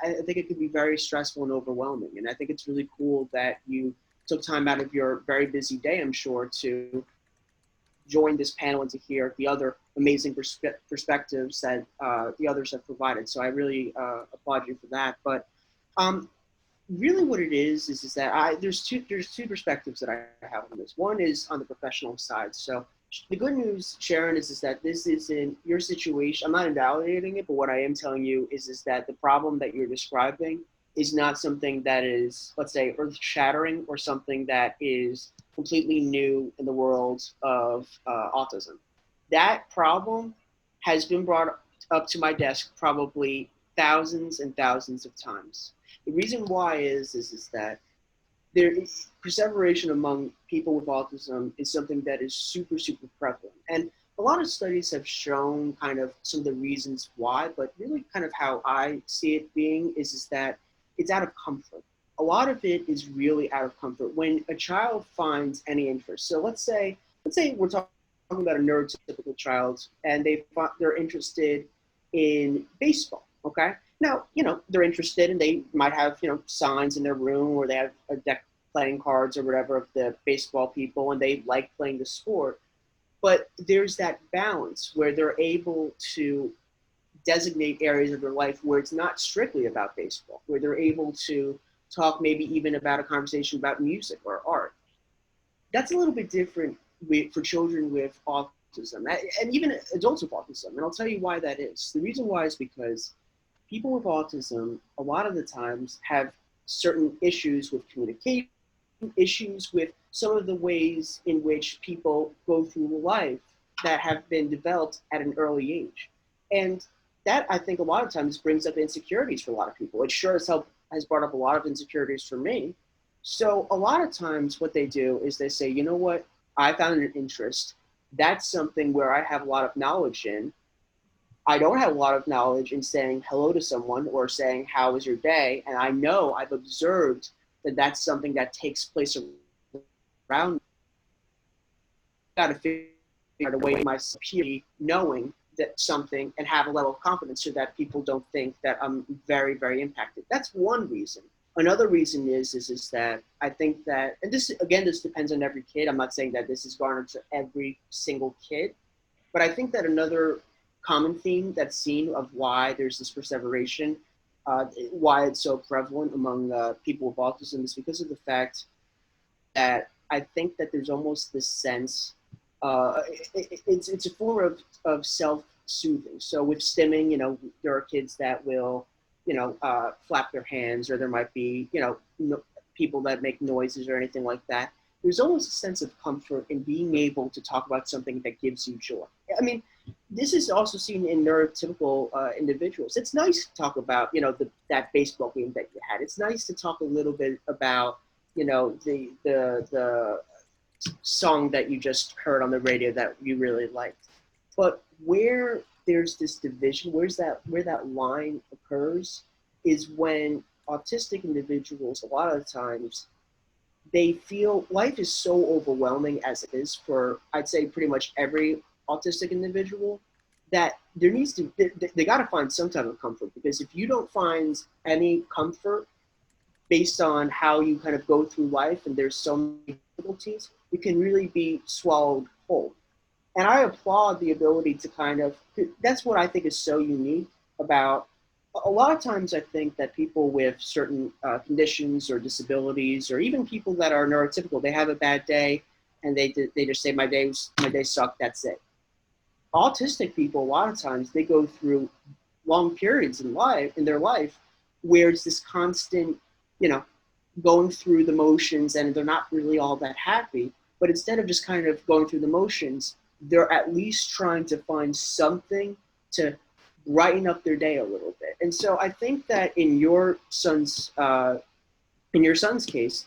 I think it could be very stressful and overwhelming. And I think it's really cool that you took time out of your very busy day, I'm sure, to join this panel and to hear the other amazing perspectives that the others have provided. So I really applaud you for that. But really what it is that there's two perspectives that I have on this. One is on the professional side. So the good news, Sharon, is that this is in your situation. I'm not invalidating it, but what I am telling you is that the problem that you're describing is not something that is, let's say, earth-shattering or something that is completely new in the world of autism. That problem has been brought up to my desk probably thousands and thousands of times. The reason why is that perseveration among people with autism is something that is super, super prevalent. And a lot of studies have shown kind of some of the reasons why, but really kind of how I see it being is that it's out of comfort. A lot of it is really out of comfort. When a child finds any interest, so let's say we're talking about a neurotypical child and they're interested in baseball, okay? Now, they're interested and they might have, signs in their room or they have a deck playing cards or whatever of the baseball people and they like playing the sport. But there's that balance where they're able to designate areas of their life where it's not strictly about baseball, where they're able to talk maybe even about a conversation about music or art. That's a little bit different for children with autism and even adults with autism. And I'll tell you why that is. The reason why is because people with autism, a lot of the times, have certain issues with communication, issues with some of the ways in which people go through life that have been developed at an early age. And that, I think, a lot of times brings up insecurities for a lot of people. It sure has brought up a lot of insecurities for me. So a lot of times what they do is they say, you know what, I found an interest. That's something where I have a lot of knowledge in. I don't have a lot of knowledge in saying hello to someone or saying, how was your day? And I know I've observed that that's something that takes place around me. I've got to figure out a way to myself knowing that something and have a level of confidence so that people don't think that I'm very, very impacted. That's one reason. Another reason is that I think that, and this depends on every kid. I'm not saying that this is garnered to every single kid, but I think that another common theme that's seen of why there's this perseveration why it's so prevalent among people with autism is because of the fact that I think that there's almost this sense, it's a form of self-soothing. So with stimming, you know, there are kids that will, you know, flap their hands, or there might be, you know, people that make noises or anything like that. There's almost a sense of comfort in being able to talk about something that gives you joy. I mean, this is also seen in neurotypical individuals. It's nice to talk about, you know, that baseball game that you had. It's nice to talk a little bit about, you know, the song that you just heard on the radio that you really liked. But where there's this division, where that line occurs is when autistic individuals, a lot of the times, they feel life is so overwhelming as it is for, I'd say, pretty much every autistic individual, that there needs to, they got to find some type of comfort, because if you don't find any comfort based on how you kind of go through life and there's so many difficulties, you can really be swallowed whole. And I applaud the ability to kind of, that's what I think is so unique about, a lot of times I think that people with certain conditions or disabilities, or even people that are neurotypical, they have a bad day and they just say, my day sucked, that's it. Autistic people, a lot of times, they go through long periods in their life where it's this constant, you know, going through the motions, and they're not really all that happy. But instead of just kind of going through the motions, they're at least trying to find something to brighten up their day a little bit. And so I think that in your son's case,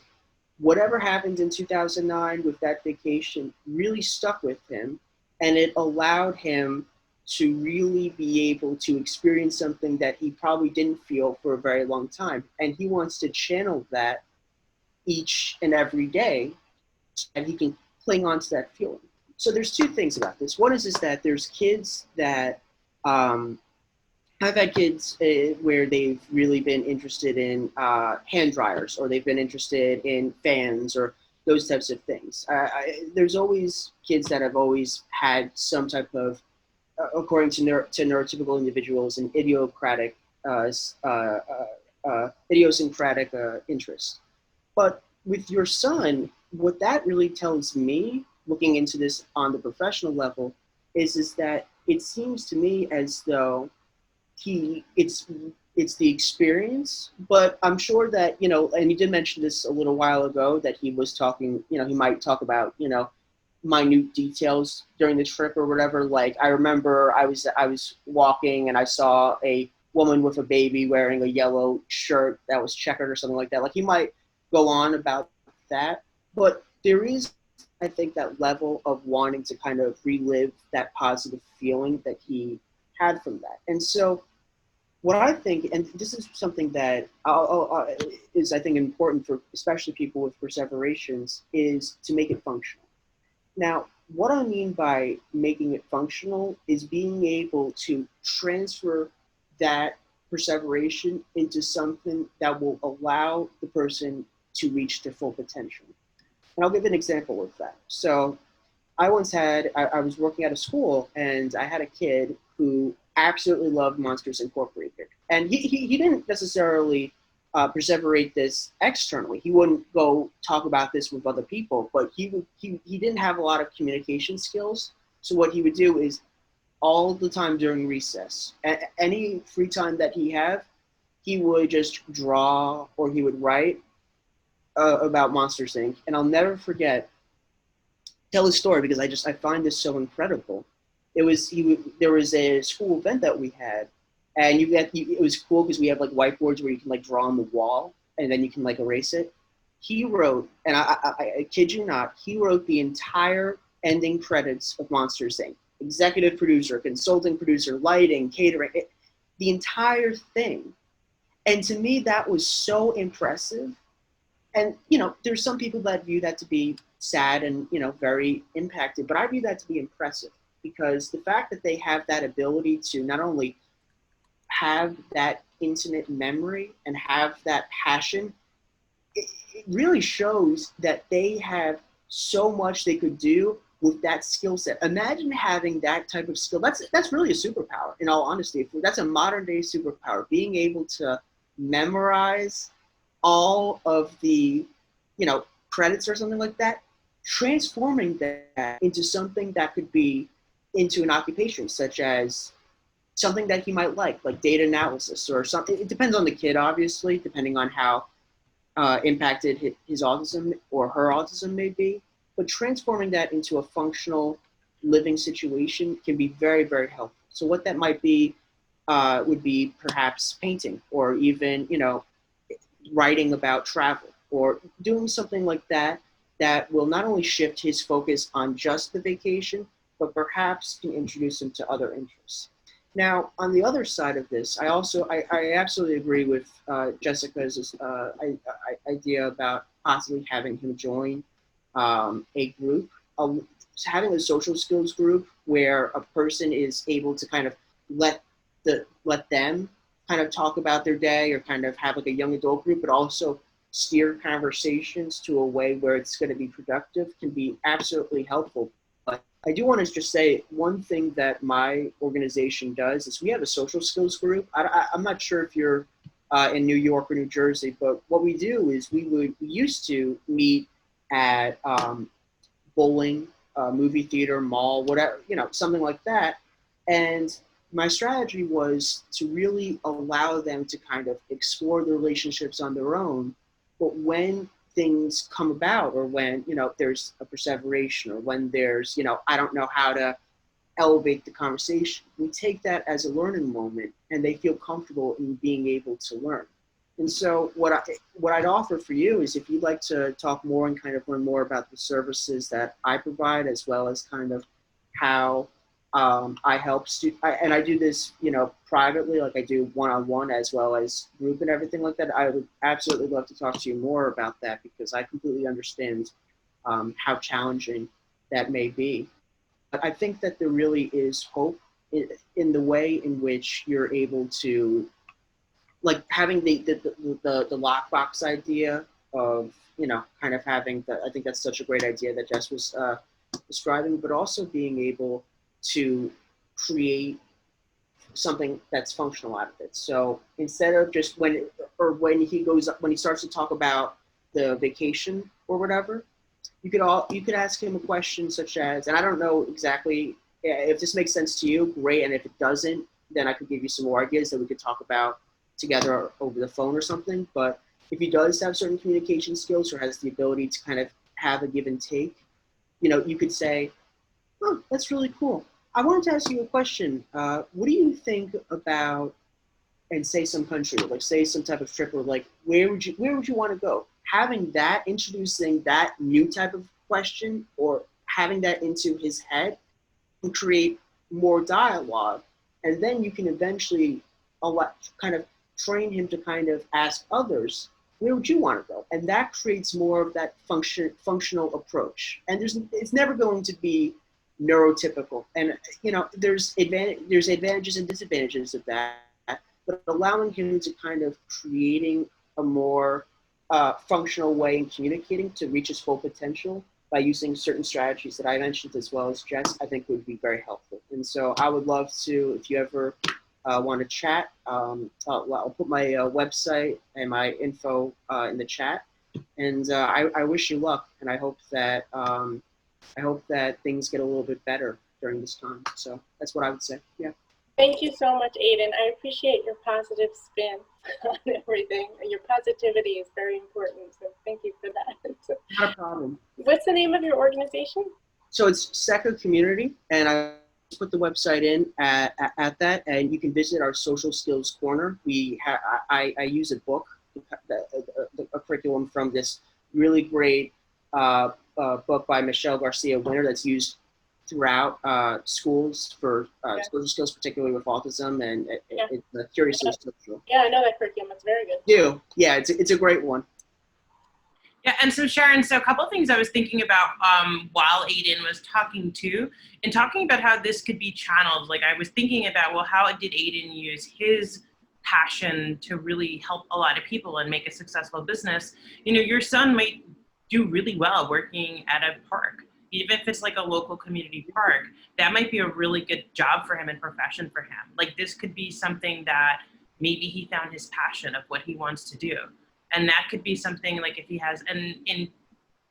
whatever happened in 2009 with that vacation really stuck with him, and it allowed him to really be able to experience something that he probably didn't feel for a very long time. And he wants to channel that each and every day so that he can cling on to that feeling. So there's two things about this. One is that there's kids that, I've had kids where they've really been interested in hand dryers, or they've been interested in fans, or those types of things. There's always kids that have always had some type of, according to neurotypical individuals, an idiosyncratic interest. But with your son, what that really tells me, looking into this on the professional level, is that it seems to me as though it's the experience, but I'm sure that, you know, and you did mention this a little while ago, that he was talking, you know, he might talk about, you know, minute details during the trip or whatever. Like, I remember I was walking and I saw a woman with a baby wearing a yellow shirt that was checkered or something like that. Like, he might go on about that, but there is, I think, that level of wanting to kind of relive that positive feeling that he had from that. And so what I think, and this is something that is, I think, important for especially people with perseverations, is to make it functional. Now, what I mean by making it functional is being able to transfer that perseveration into something that will allow the person to reach their full potential. And I'll give an example of that. So I once had, I was working at a school, and I had a kid who absolutely loved Monsters Incorporated. And he didn't necessarily perseverate this externally. He wouldn't go talk about this with other people, but he didn't have a lot of communication skills. So what he would do is, all the time during recess, any free time that he had, he would just draw, or he would write about Monsters Inc. And I'll never forget, tell his story, because I find this so incredible. There was a school event that we had, and it was cool because we have like whiteboards where you can like draw on the wall, and then you can like erase it. He wrote, and I kid you not, he wrote the entire ending credits of Monsters Inc. Executive producer, consulting producer, lighting, catering, the entire thing. And to me, that was so impressive. And, you know, there's some people that view that to be sad and, you know, very impacted, but I view that to be impressive, because the fact that they have that ability to not only have that intimate memory and have that passion, it really shows that they have so much they could do with that skill set. Imagine having that type of skill. That's really a superpower, in all honesty. That's a modern day superpower, being able to memorize all of the, credits or something like that, transforming that into something that could be into an occupation, such as something that he might like data analysis or something. It depends on the kid, obviously, depending on how impacted his autism or her autism may be. But transforming that into a functional living situation can be very, very helpful. So what that might be would be perhaps painting, or even, writing about travel, or doing something like that that will not only shift his focus on just the vacation, but perhaps can introduce him to other interests. Now, on the other side of this, I absolutely agree with Jessica's idea about possibly having him join a group, having a social skills group where a person is able to kind of let them kind of talk about their day, or kind of have like a young adult group, but also steer conversations to a way where it's going to be productive, can be absolutely helpful. But I do want to just say one thing that my organization does is we have a social skills group. I'm not sure if you're in New York or New Jersey, but what we do is we used to meet at bowling, movie theater, mall, whatever, something like that. And my strategy was to really allow them to kind of explore the relationships on their own. But when things come about, or when, there's a perseveration, or when there's, I don't know how to elevate the conversation, we take that as a learning moment, and they feel comfortable in being able to learn. And so what I'd offer for you is, if you'd like to talk more and kind of learn more about the services that I provide, as well as kind of how I help and I do this, privately, like I do one-on-one as well as group and everything like that. I would absolutely love to talk to you more about that, because I completely understand how challenging that may be. But I think that there really is hope in the way in which you're able to, like, having the lockbox idea of, kind of having I think that's such a great idea that Jess was describing, but also being able to create something that's functional out of it. So instead of just when he starts to talk about the vacation or whatever, you could ask him a question such as, and I don't know exactly if this makes sense to you, great, and if it doesn't, then I could give you some more ideas that we could talk about together over the phone or something. But if he does have certain communication skills, or has the ability to kind of have a give and take, you could say, oh, that's really cool. I wanted to ask you a question. What do you think about, and say some country, like say some type of trip, or like where would you want to go? Having that, introducing that new type of question, or having that into his head, and create more dialogue, and then you can eventually kind of train him to kind of ask others, where would you want to go? And that creates more of that functional approach. And it's never going to be neurotypical, and there's advantages and disadvantages of that, but allowing him to kind of creating a more functional way in communicating to reach his full potential by using certain strategies that I mentioned, as well as Jess, I think would be very helpful. And so I would love to, if you ever want to chat, I'll put my website and my info in the chat, and I wish you luck, and I hope that things get a little bit better during this time. So that's what I would say. Yeah. Thank you so much, Aidan. I appreciate your positive spin on everything. Your positivity is very important, so thank you for that. Not a problem. What's the name of your organization? So it's SECA Community, and I put the website in at that, and you can visit our social skills corner. I use a book, a curriculum from this really great book by Michelle Garcia Winter that's used throughout schools for social skills, particularly with autism, and it's curiously social. Yeah, I know that curriculum. It's very good. Yeah, it's a great one. Yeah, and so Sharon, a couple of things I was thinking about while Aidan was talking about how this could be channeled. Like, I was thinking about, well, how did Aidan use his passion to really help a lot of people and make a successful business? Your son might do really well working at a park. even if it's like a local community park, that might be a really good job for him and profession for him. Like this could be something that maybe he found his passion of what he wants to do. And that could be something like if he has, and in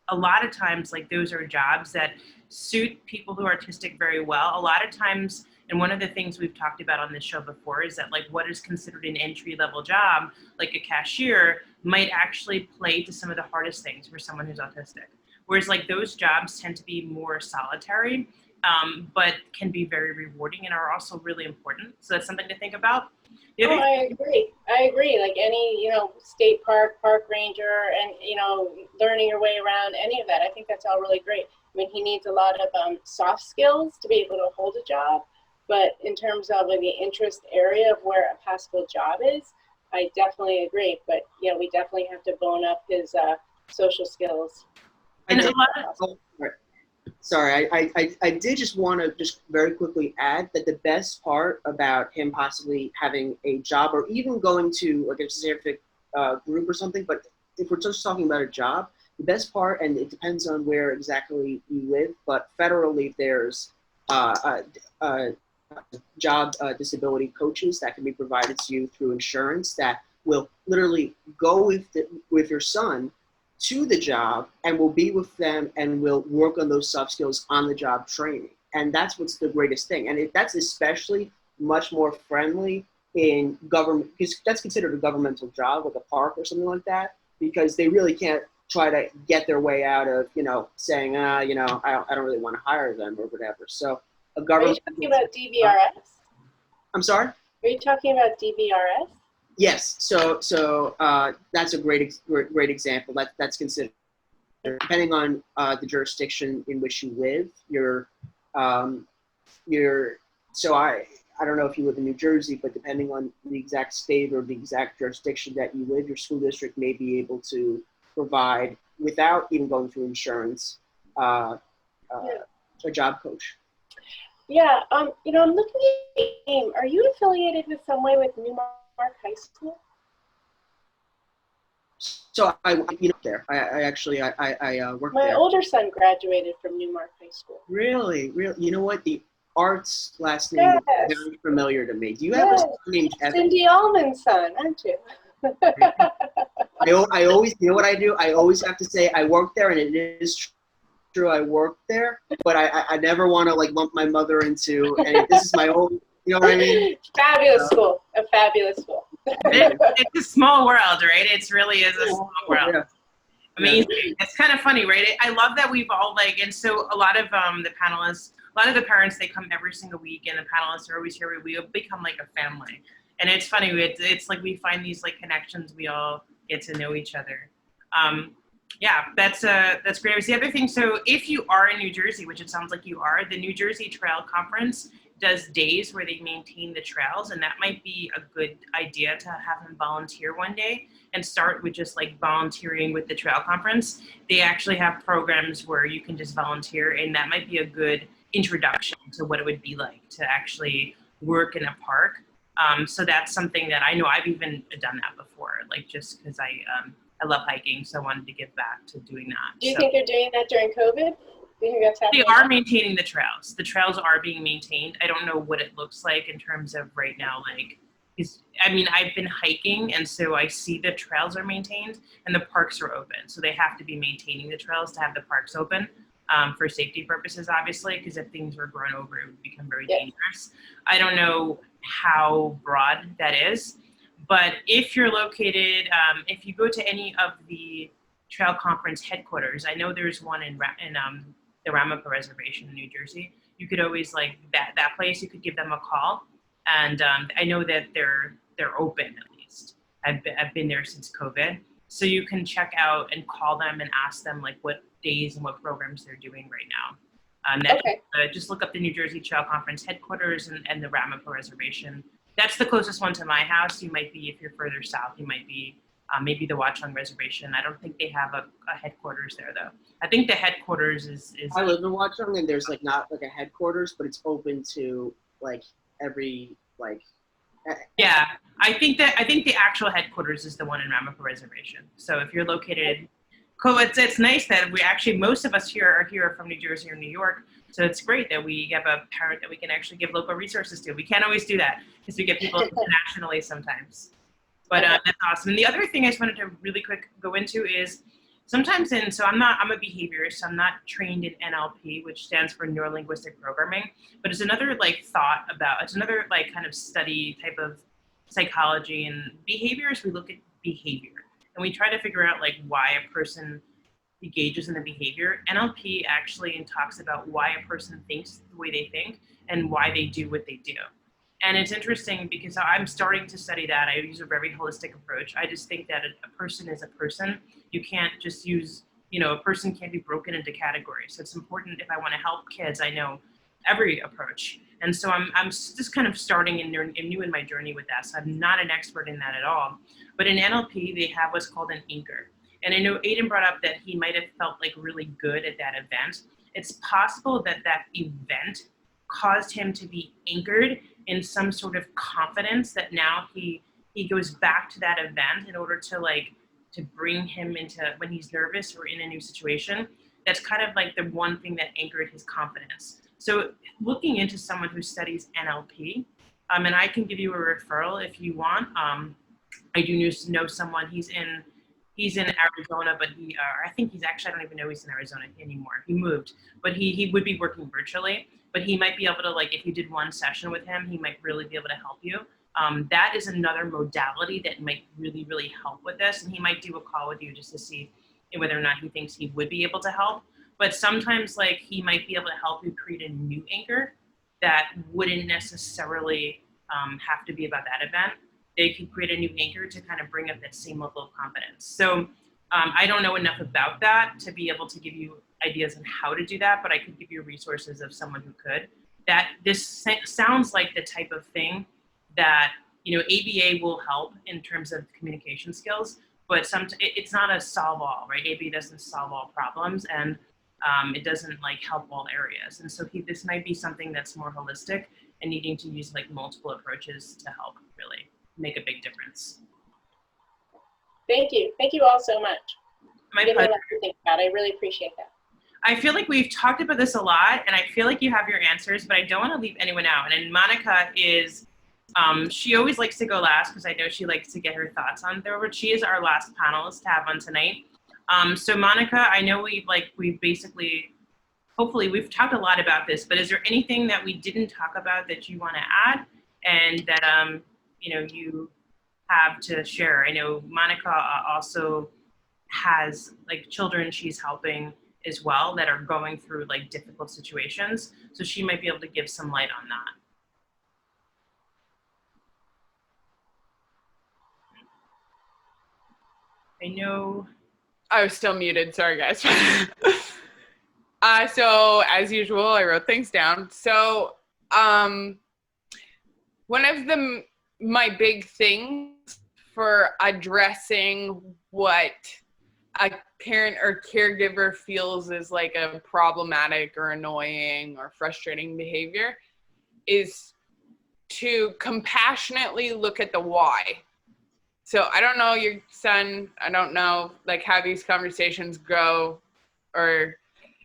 a lot of times, like those are jobs that suit people who are autistic very well. A lot of times, and one of the things we've talked about on this show before is that like what is considered an entry-level job, like a cashier, might actually play to some of the hardest things for someone who's autistic. Whereas like those jobs tend to be more solitary, but can be very rewarding and are also really important. So that's something to think about. Oh, I agree. Like any, state park, park ranger, and, learning your way around, any of that. I think that's all really great. I mean, he needs a lot of soft skills to be able to hold a job. But in terms of like, the interest area of where a possible job is, I definitely agree. But, we definitely have to bone up his social skills. Sorry, I did just want to just very quickly add that the best part about him possibly having a job or even going to like a specific group or something, but if we're just talking about a job, the best part, and it depends on where exactly you live, but federally there's job disability coaches that can be provided to you through insurance that will literally go with your son to the job and will be with them and will work on those soft skills on the job training. And that's what's the greatest thing. And that's especially much more friendly in government, because that's considered a governmental job, like a park or something like that, because they really can't try to get their way out of, saying, I don't really want to hire them or whatever. So a government. Are you talking about DVRS? I'm sorry? Are you talking about DVRS? Yes, so that's a great example. That's considered, depending on the jurisdiction in which you live. So I don't know if you live in New Jersey, but depending on the exact state or the exact jurisdiction that you live, your school district may be able to provide, without even going through insurance, a job coach. Yeah, I'm looking at your name. Are you affiliated with some way with Newmark High School? So I there. I actually work there. My older son graduated from Newmark High School. Really? You know what? The Art's last name is very familiar to me. Do you have a son named Evan? Cindy Allman's son, aren't you? I always, what I do? I always have to say I work there, and it is true I work there, but I never want to like lump my mother into, and this is my own, you know what I mean? Fabulous school, a fabulous school. It's a small world, right? It really is a small world. Yeah. Amazing. Yeah. It's kind of funny, right? I love that we've all and so a lot of the panelists, a lot of the parents, they come every single week, and the panelists are always here. We become like a family. And it's funny, it's like we find these like connections, we all get to know each other. Yeah, that's great. The other thing, so if you are in New Jersey, which it sounds like you are, the New Jersey Trail Conference does days where they maintain the trails, and that might be a good idea to have them volunteer one day and start with just like volunteering with the Trail Conference. They actually have programs where you can just volunteer, and that might be a good introduction to what it would be like to actually work in a park. So that's something that I know I've even done that before, like just because I love hiking, so I wanted to give back to doing that. Do you think they're doing that during COVID? Do you think that's happening? They are maintaining the trails. The trails are being maintained. I don't know what it looks like in terms of right now, I've been hiking, and so I see the trails are maintained and the parks are open. So they have to be maintaining the trails to have the parks open for safety purposes, obviously, because if things were grown over, it would become very dangerous. I don't know how broad that is. But if you're located, if you go to any of the Trail Conference headquarters, I know there's one in the Ramapo Reservation in New Jersey. You could always that place. You could give them a call, and I know that they're open at least. I've been there since COVID, so you can check out and call them and ask them what days and what programs they're doing right now. Just look up the New Jersey Trail Conference headquarters and the Ramapo Reservation. That's the closest one to my house. You might be, if you're further south, you might be maybe the Watchung Reservation. I don't think they have a headquarters there, though. I think the headquarters is I live in Watchung, and there's not a headquarters, but it's open to every Yeah, I think the actual headquarters is the one in Ramapo Reservation. So if you're located Cool. It's nice that we actually, most of us here are from New Jersey or New York. So it's great that we have a parent that we can actually give local resources to. We can't always do that because we get people internationally sometimes. But that's awesome. And the other thing I just wanted to really quick go into is sometimes I'm a behaviorist, so I'm not trained in NLP, which stands for Neuro-Linguistic Programming, but it's another it's another like kind of study type of psychology. And behaviors, we look at behavior and we try to figure out like why a person engages in the behavior. NLP actually talks about why a person thinks the way they think and why they do what they do. And it's interesting because I'm starting to study that. I use a very holistic approach. I just think that a person is a person. You can't just use, a person can't be broken into categories. So it's important if I want to help kids, I know every approach. And so I'm just kind of starting new in my journey with that. So I'm not an expert in that at all. But in NLP, they have what's called an anchor. And I know Aidan brought up that he might have felt like really good at that event. It's possible that that event caused him to be anchored in some sort of confidence that now he goes back to that event in order to bring him into when he's nervous or in a new situation. That's kind of like the one thing that anchored his confidence. So looking into someone who studies NLP, and I can give you a referral if you want. I do know someone, he's in Arizona, but I think I don't even know he's in Arizona anymore. He moved, but he would be working virtually, but he might be able to, like, if you did one session with him, he might really be able to help you. That is another modality that might really, really help with this. And he might do a call with you just to see whether or not he thinks he would be able to help. But sometimes, like, he might be able to help you create a new anchor that wouldn't necessarily have to be about that event. They could create a new anchor to kind of bring up that same level of confidence. So I don't know enough about that to be able to give you ideas on how to do that, but I could give you resources of someone who could. This sounds like the type of thing that, ABA will help in terms of communication skills, but it's not a solve all, right? ABA doesn't solve all problems, and it doesn't help all areas. And so this might be something that's more holistic and needing to use multiple approaches to help really make a big difference. Thank you. Thank you all so much. My pleasure. To think about. I really appreciate that. I feel like we've talked about this a lot, and I feel like you have your answers, but I don't want to leave anyone out. And Monica is, she always likes to go last because I know she likes to get her thoughts on there, but she is our last panelist to have on tonight. So Monica, I know we've basically, hopefully we've talked a lot about this, but is there anything that we didn't talk about that you want to add and that, you have to share? I know Monica also has children she's helping as well that are going through difficult situations. So she might be able to give some light on that. I know. I was still muted, sorry guys. So as usual, I wrote things down. So one of my big things for addressing what a parent or caregiver feels is a problematic or annoying or frustrating behavior is to compassionately look at the why. So I don't know your son, I don't know how these conversations go or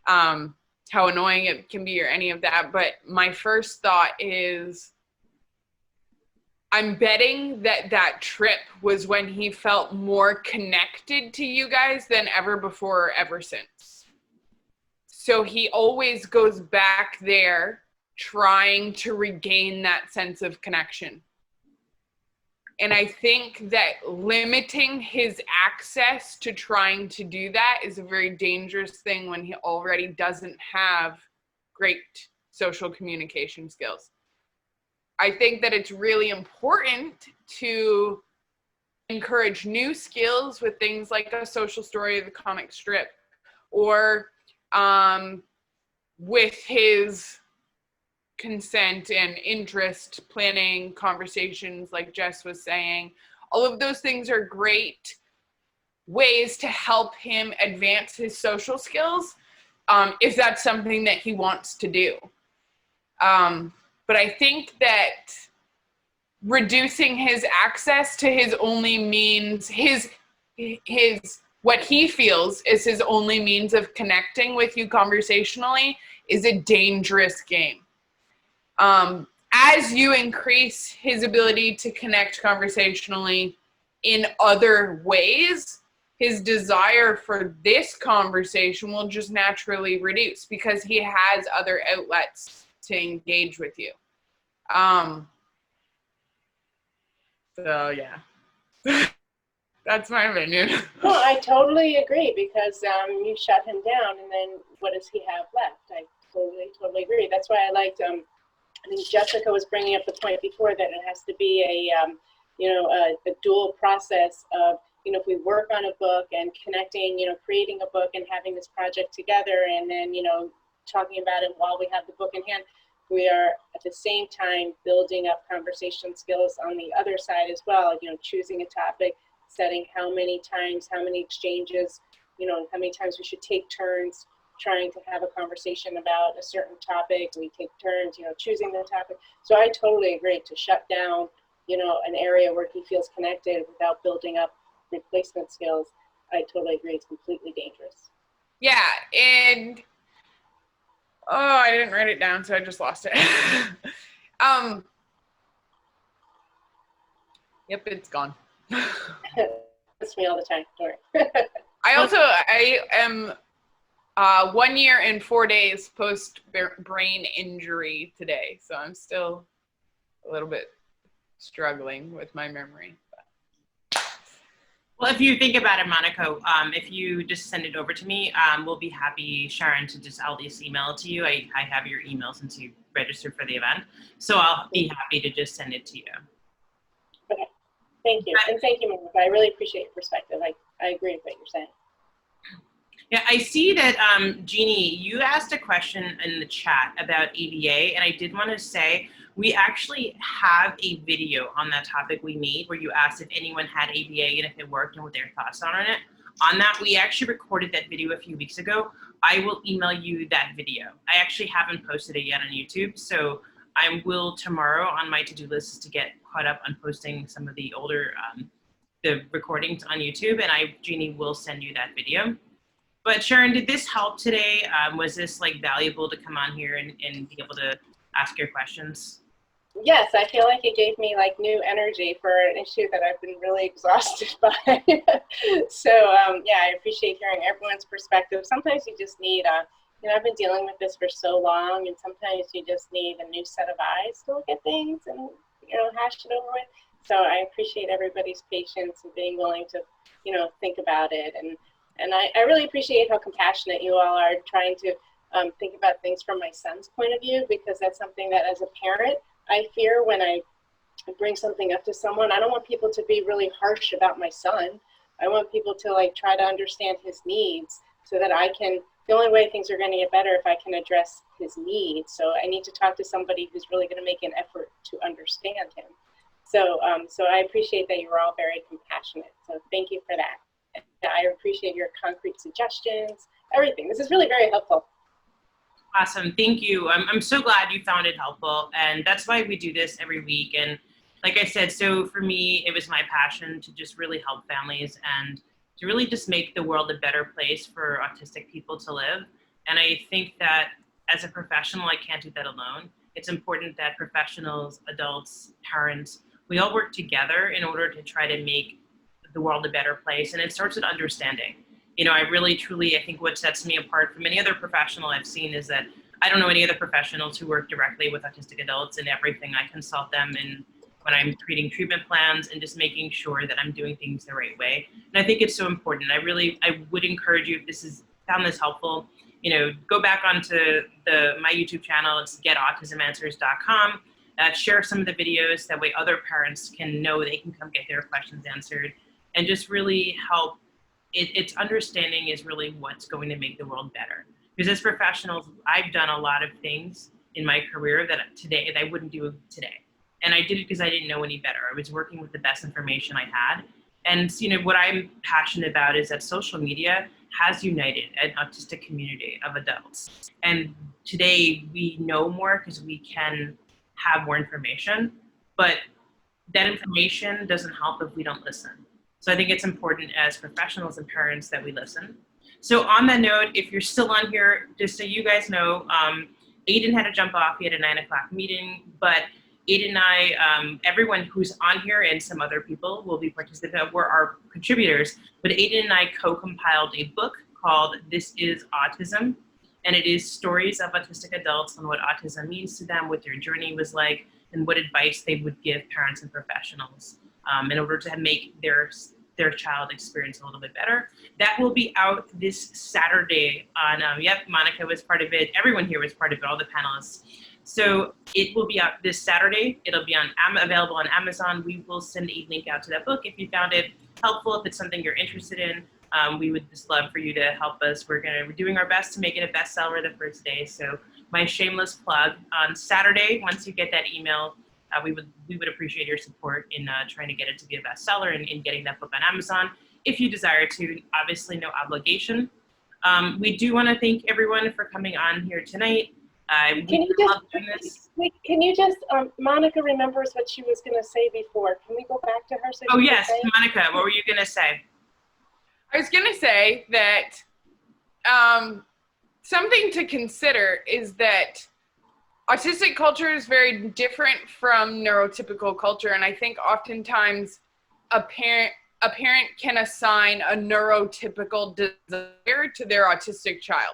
how annoying it can be or any of that, but my first thought is I'm betting that trip was when he felt more connected to you guys than ever before or ever since. So he always goes back there trying to regain that sense of connection. And I think that limiting his access to trying to do that is a very dangerous thing when he already doesn't have great social communication skills. I think that it's really important to encourage new skills with things like a social story, the comic strip, or with his consent and interest, planning conversations like Jess was saying. All of those things are great ways to help him advance his social skills if that's something that he wants to do. But I think that reducing his access to his only means, his what he feels is his only means of connecting with you conversationally is a dangerous game. As you increase his ability to connect conversationally in other ways, his desire for this conversation will just naturally reduce because he has other outlets to engage with you. So yeah, that's my opinion. No, I totally agree because you shut him down, and then what does he have left? I totally agree. That's why I liked. I think Jessica was bringing up the point before that it has to be a dual process of, if we work on a book and connecting, creating a book and having this project together, and then talking about it while we have the book in hand, we are at the same time building up conversation skills on the other side as well. Choosing a topic, setting how many times, how many exchanges, how many times we should take turns trying to have a conversation about a certain topic. We take turns, choosing the topic. So I totally agree to shut down, an area where he feels connected without building up replacement skills. I totally agree. It's completely dangerous. Yeah, and I didn't write it down, so I just lost it. Yep, it's gone. That's me all the time. Don't worry. I am 1 year and 4 days post brain injury today, so I'm still a little bit struggling with my memory. Well, if you think about it, Monica, if you just send it over to me, we'll be happy, Sharon, I'll just email it to you. I have your email since you registered for the event. So I'll be happy to just send it to you. Okay, thank you. And thank you, Monica. I really appreciate your perspective. I agree with what you're saying. Yeah, I see that, Jeannie, you asked a question in the chat about ABA, and I did want to say, we actually have a video on that topic we made where you asked if anyone had ABA and if it worked and what their thoughts on it. On that, we actually recorded that video a few weeks ago. I will email you that video. I actually haven't posted it yet on YouTube, so I will tomorrow on my to-do list is to get caught up on posting some of the older the recordings on YouTube, and Jeannie will send you that video. But Sharon, did this help today? Was this valuable to come on here and be able to ask your questions? Yes, I feel like it gave me new energy for an issue that I've been really exhausted by. So yeah, I appreciate hearing everyone's perspective. Sometimes you just need I've been dealing with this for so long, and sometimes you just need a new set of eyes to look at things and hash it over with. So I appreciate everybody's patience and being willing to think about it, and I really appreciate how compassionate you all are trying to think about things from my son's point of view, because that's something that as a parent I fear when I bring something up to someone. I don't want people to be really harsh about my son. I want people to try to understand his needs so that the only way things are going to get better if I can address his needs. So I need to talk to somebody who's really going to make an effort to understand him. So I appreciate that you're all very compassionate. So thank you for that. I appreciate your concrete suggestions, everything. This is really very helpful. Awesome, thank you. I'm so glad you found it helpful, and that's why we do this every week. And like I said, so for me, it was my passion to just really help families and to really just make the world a better place for autistic people to live. And I think that as a professional, I can't do that alone. It's important that professionals, adults, parents, we all work together in order to try to make the world a better place. And it starts with understanding. I really, truly, I think what sets me apart from any other professional I've seen is that I don't know any other professionals who work directly with autistic adults, and everything I consult them in when I'm creating treatment plans and just making sure that I'm doing things the right way. And I think it's so important. I would encourage you, if found this helpful, go back onto my YouTube channel. It's getautismanswers.com. Share some of the videos, that way other parents can know they can come get their questions answered, and just really help. It's understanding is really what's going to make the world better. Because as professionals, I've done a lot of things in my career that I wouldn't do today. And I did it because I didn't know any better. I was working with the best information I had. And what I'm passionate about is that social media has united an autistic community of adults. And today we know more because we can have more information, but that information doesn't help if we don't listen. So I think it's important as professionals and parents that we listen. So on that note, if you're still on here, just so you guys know, Aidan had to jump off. He had a 9 o'clock meeting, but Aidan and I, everyone who's on here and some other people will be participating, were our contributors, but Aidan and I co-compiled a book called This is Autism, and it is stories of autistic adults and what autism means to them, what their journey was like, and what advice they would give parents and professionals in order to make their child experience a little bit better. That will be out this Saturday on, Monica was part of it. Everyone here was part of it, all the panelists. So it will be out this Saturday. It'll be available on Amazon. We will send a link out to that book if you found it helpful, if it's something you're interested in. We would just love for you to help us. We're doing our best to make it a bestseller the first day. So my shameless plug, on Saturday, once you get that email, we would appreciate your support in trying to get it to be a bestseller and in getting that book on Amazon. If you desire to, obviously no obligation. We do want to thank everyone for coming on here tonight. Can you just, Monica remembers what she was going to say before. Can we go back to her? So yes, Monica, what were you going to say? I was going to say that something to consider is that autistic culture is very different from neurotypical culture, and I think oftentimes a parent can assign a neurotypical desire to their autistic child.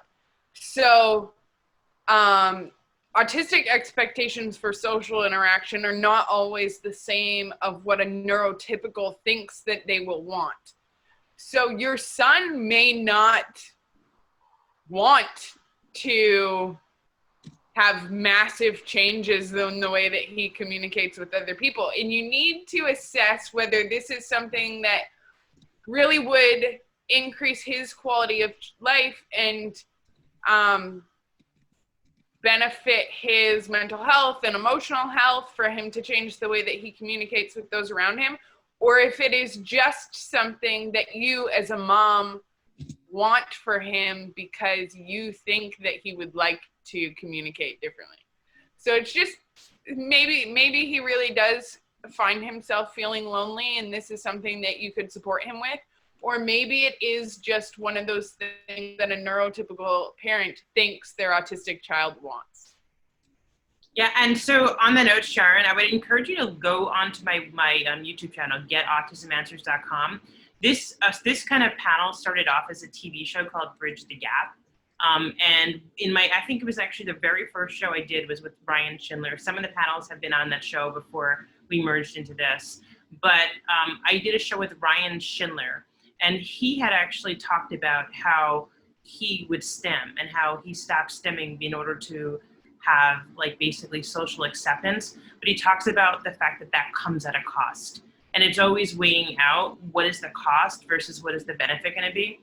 So autistic expectations for social interaction are not always the same of what a neurotypical thinks that they will want. So your son may not want to have massive changes in the way that he communicates with other people. And you need to assess whether this is something that really would increase his quality of life and benefit his mental health and emotional health for him to change the way that he communicates with those around him, or if it is just something that you as a mom want for him because you think that he would like to communicate differently. So it's just maybe he really does find himself feeling lonely and this is something that you could support him with, or maybe it is just one of those things that a neurotypical parent thinks their autistic child wants. Yeah, and so on the note, Sharon, I would encourage you to go onto my YouTube channel, getautismanswers.com. This kind of panel started off as a TV show called Bridge the Gap. And I think it was actually the very first show I did was with Ryan Schindler. Some of the panels have been on that show before we merged into this. But I did a show with Ryan Schindler, and he had actually talked about how he would STEM and how he stopped STEMming in order to have like basically social acceptance. But he talks about the fact that that comes at a cost. And it's always weighing out what is the cost versus what is the benefit going to be.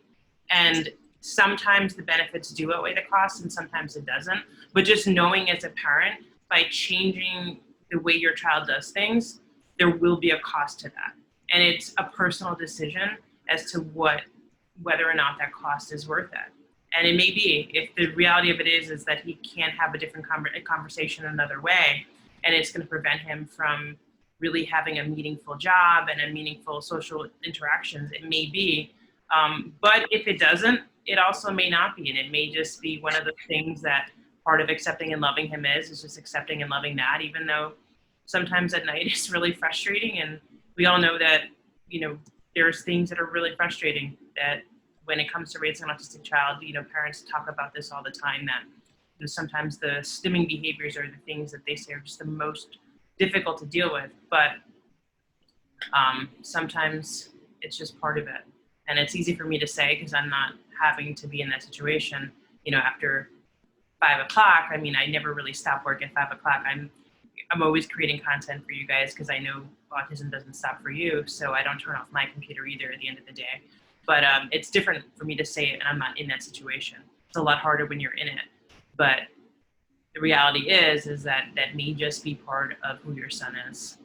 And sometimes the benefits do outweigh the cost and sometimes it doesn't. But just knowing as a parent, by changing the way your child does things, there will be a cost to that. And it's a personal decision as to whether or not that cost is worth it. And it may be, if the reality of it is that he can't have a different conversation another way, and it's going to prevent him from really having a meaningful job and a meaningful social interactions, it may be. But if it doesn't, it also may not be. And it may just be one of the things that part of accepting and loving him is just accepting and loving that, even though sometimes at night it's really frustrating. And we all know that, there's things that are really frustrating that when it comes to raising an autistic child, parents talk about this all the time, that sometimes the stimming behaviors are the things that they say are just the most difficult to deal with. But sometimes it's just part of it. And it's easy for me to say because I'm not having to be in that situation, after 5 o'clock. I mean, I never really stop work at 5 o'clock. I'm always creating content for you guys because I know autism doesn't stop for you. So I don't turn off my computer either at the end of the day. But it's different for me to say it and I'm not in that situation. It's a lot harder when you're in it. But the reality is that may just be part of who your son is.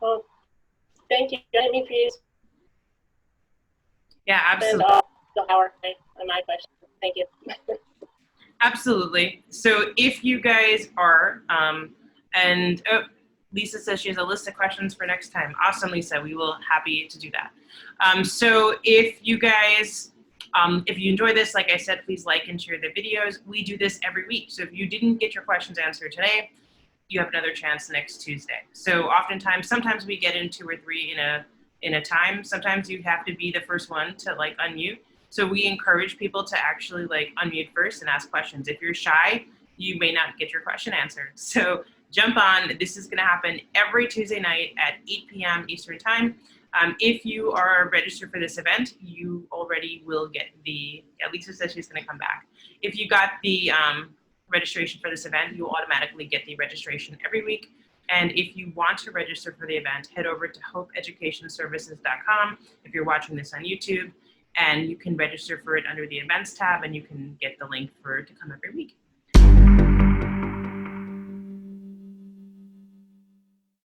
Well, thank you. Let me please. Yeah, absolutely. And the hour on my question. Thank you. Absolutely. So if you guys are, Lisa says she has a list of questions for next time. Awesome, Lisa. We will happy to do that. So if you guys, if you enjoy this, like I said, please like and share the videos. We do this every week. So if you didn't get your questions answered today, you have another chance next Tuesday. So oftentimes, sometimes we get in 2 or 3 in a time. Sometimes you have to be the first one to like unmute. So we encourage people to actually like unmute first and ask questions. If you're shy, you may not get your question answered. So jump on. This is going to happen every Tuesday night at 8 p.m. Eastern Time. If you are registered for this event, you already will get the, Lisa says she's going to come back. If you got the registration for this event, you automatically get the registration every week. And if you want to register for the event, head over to hopeeducationservices.com if you're watching this on YouTube, and you can register for it under the events tab, and you can get the link for it to come every week.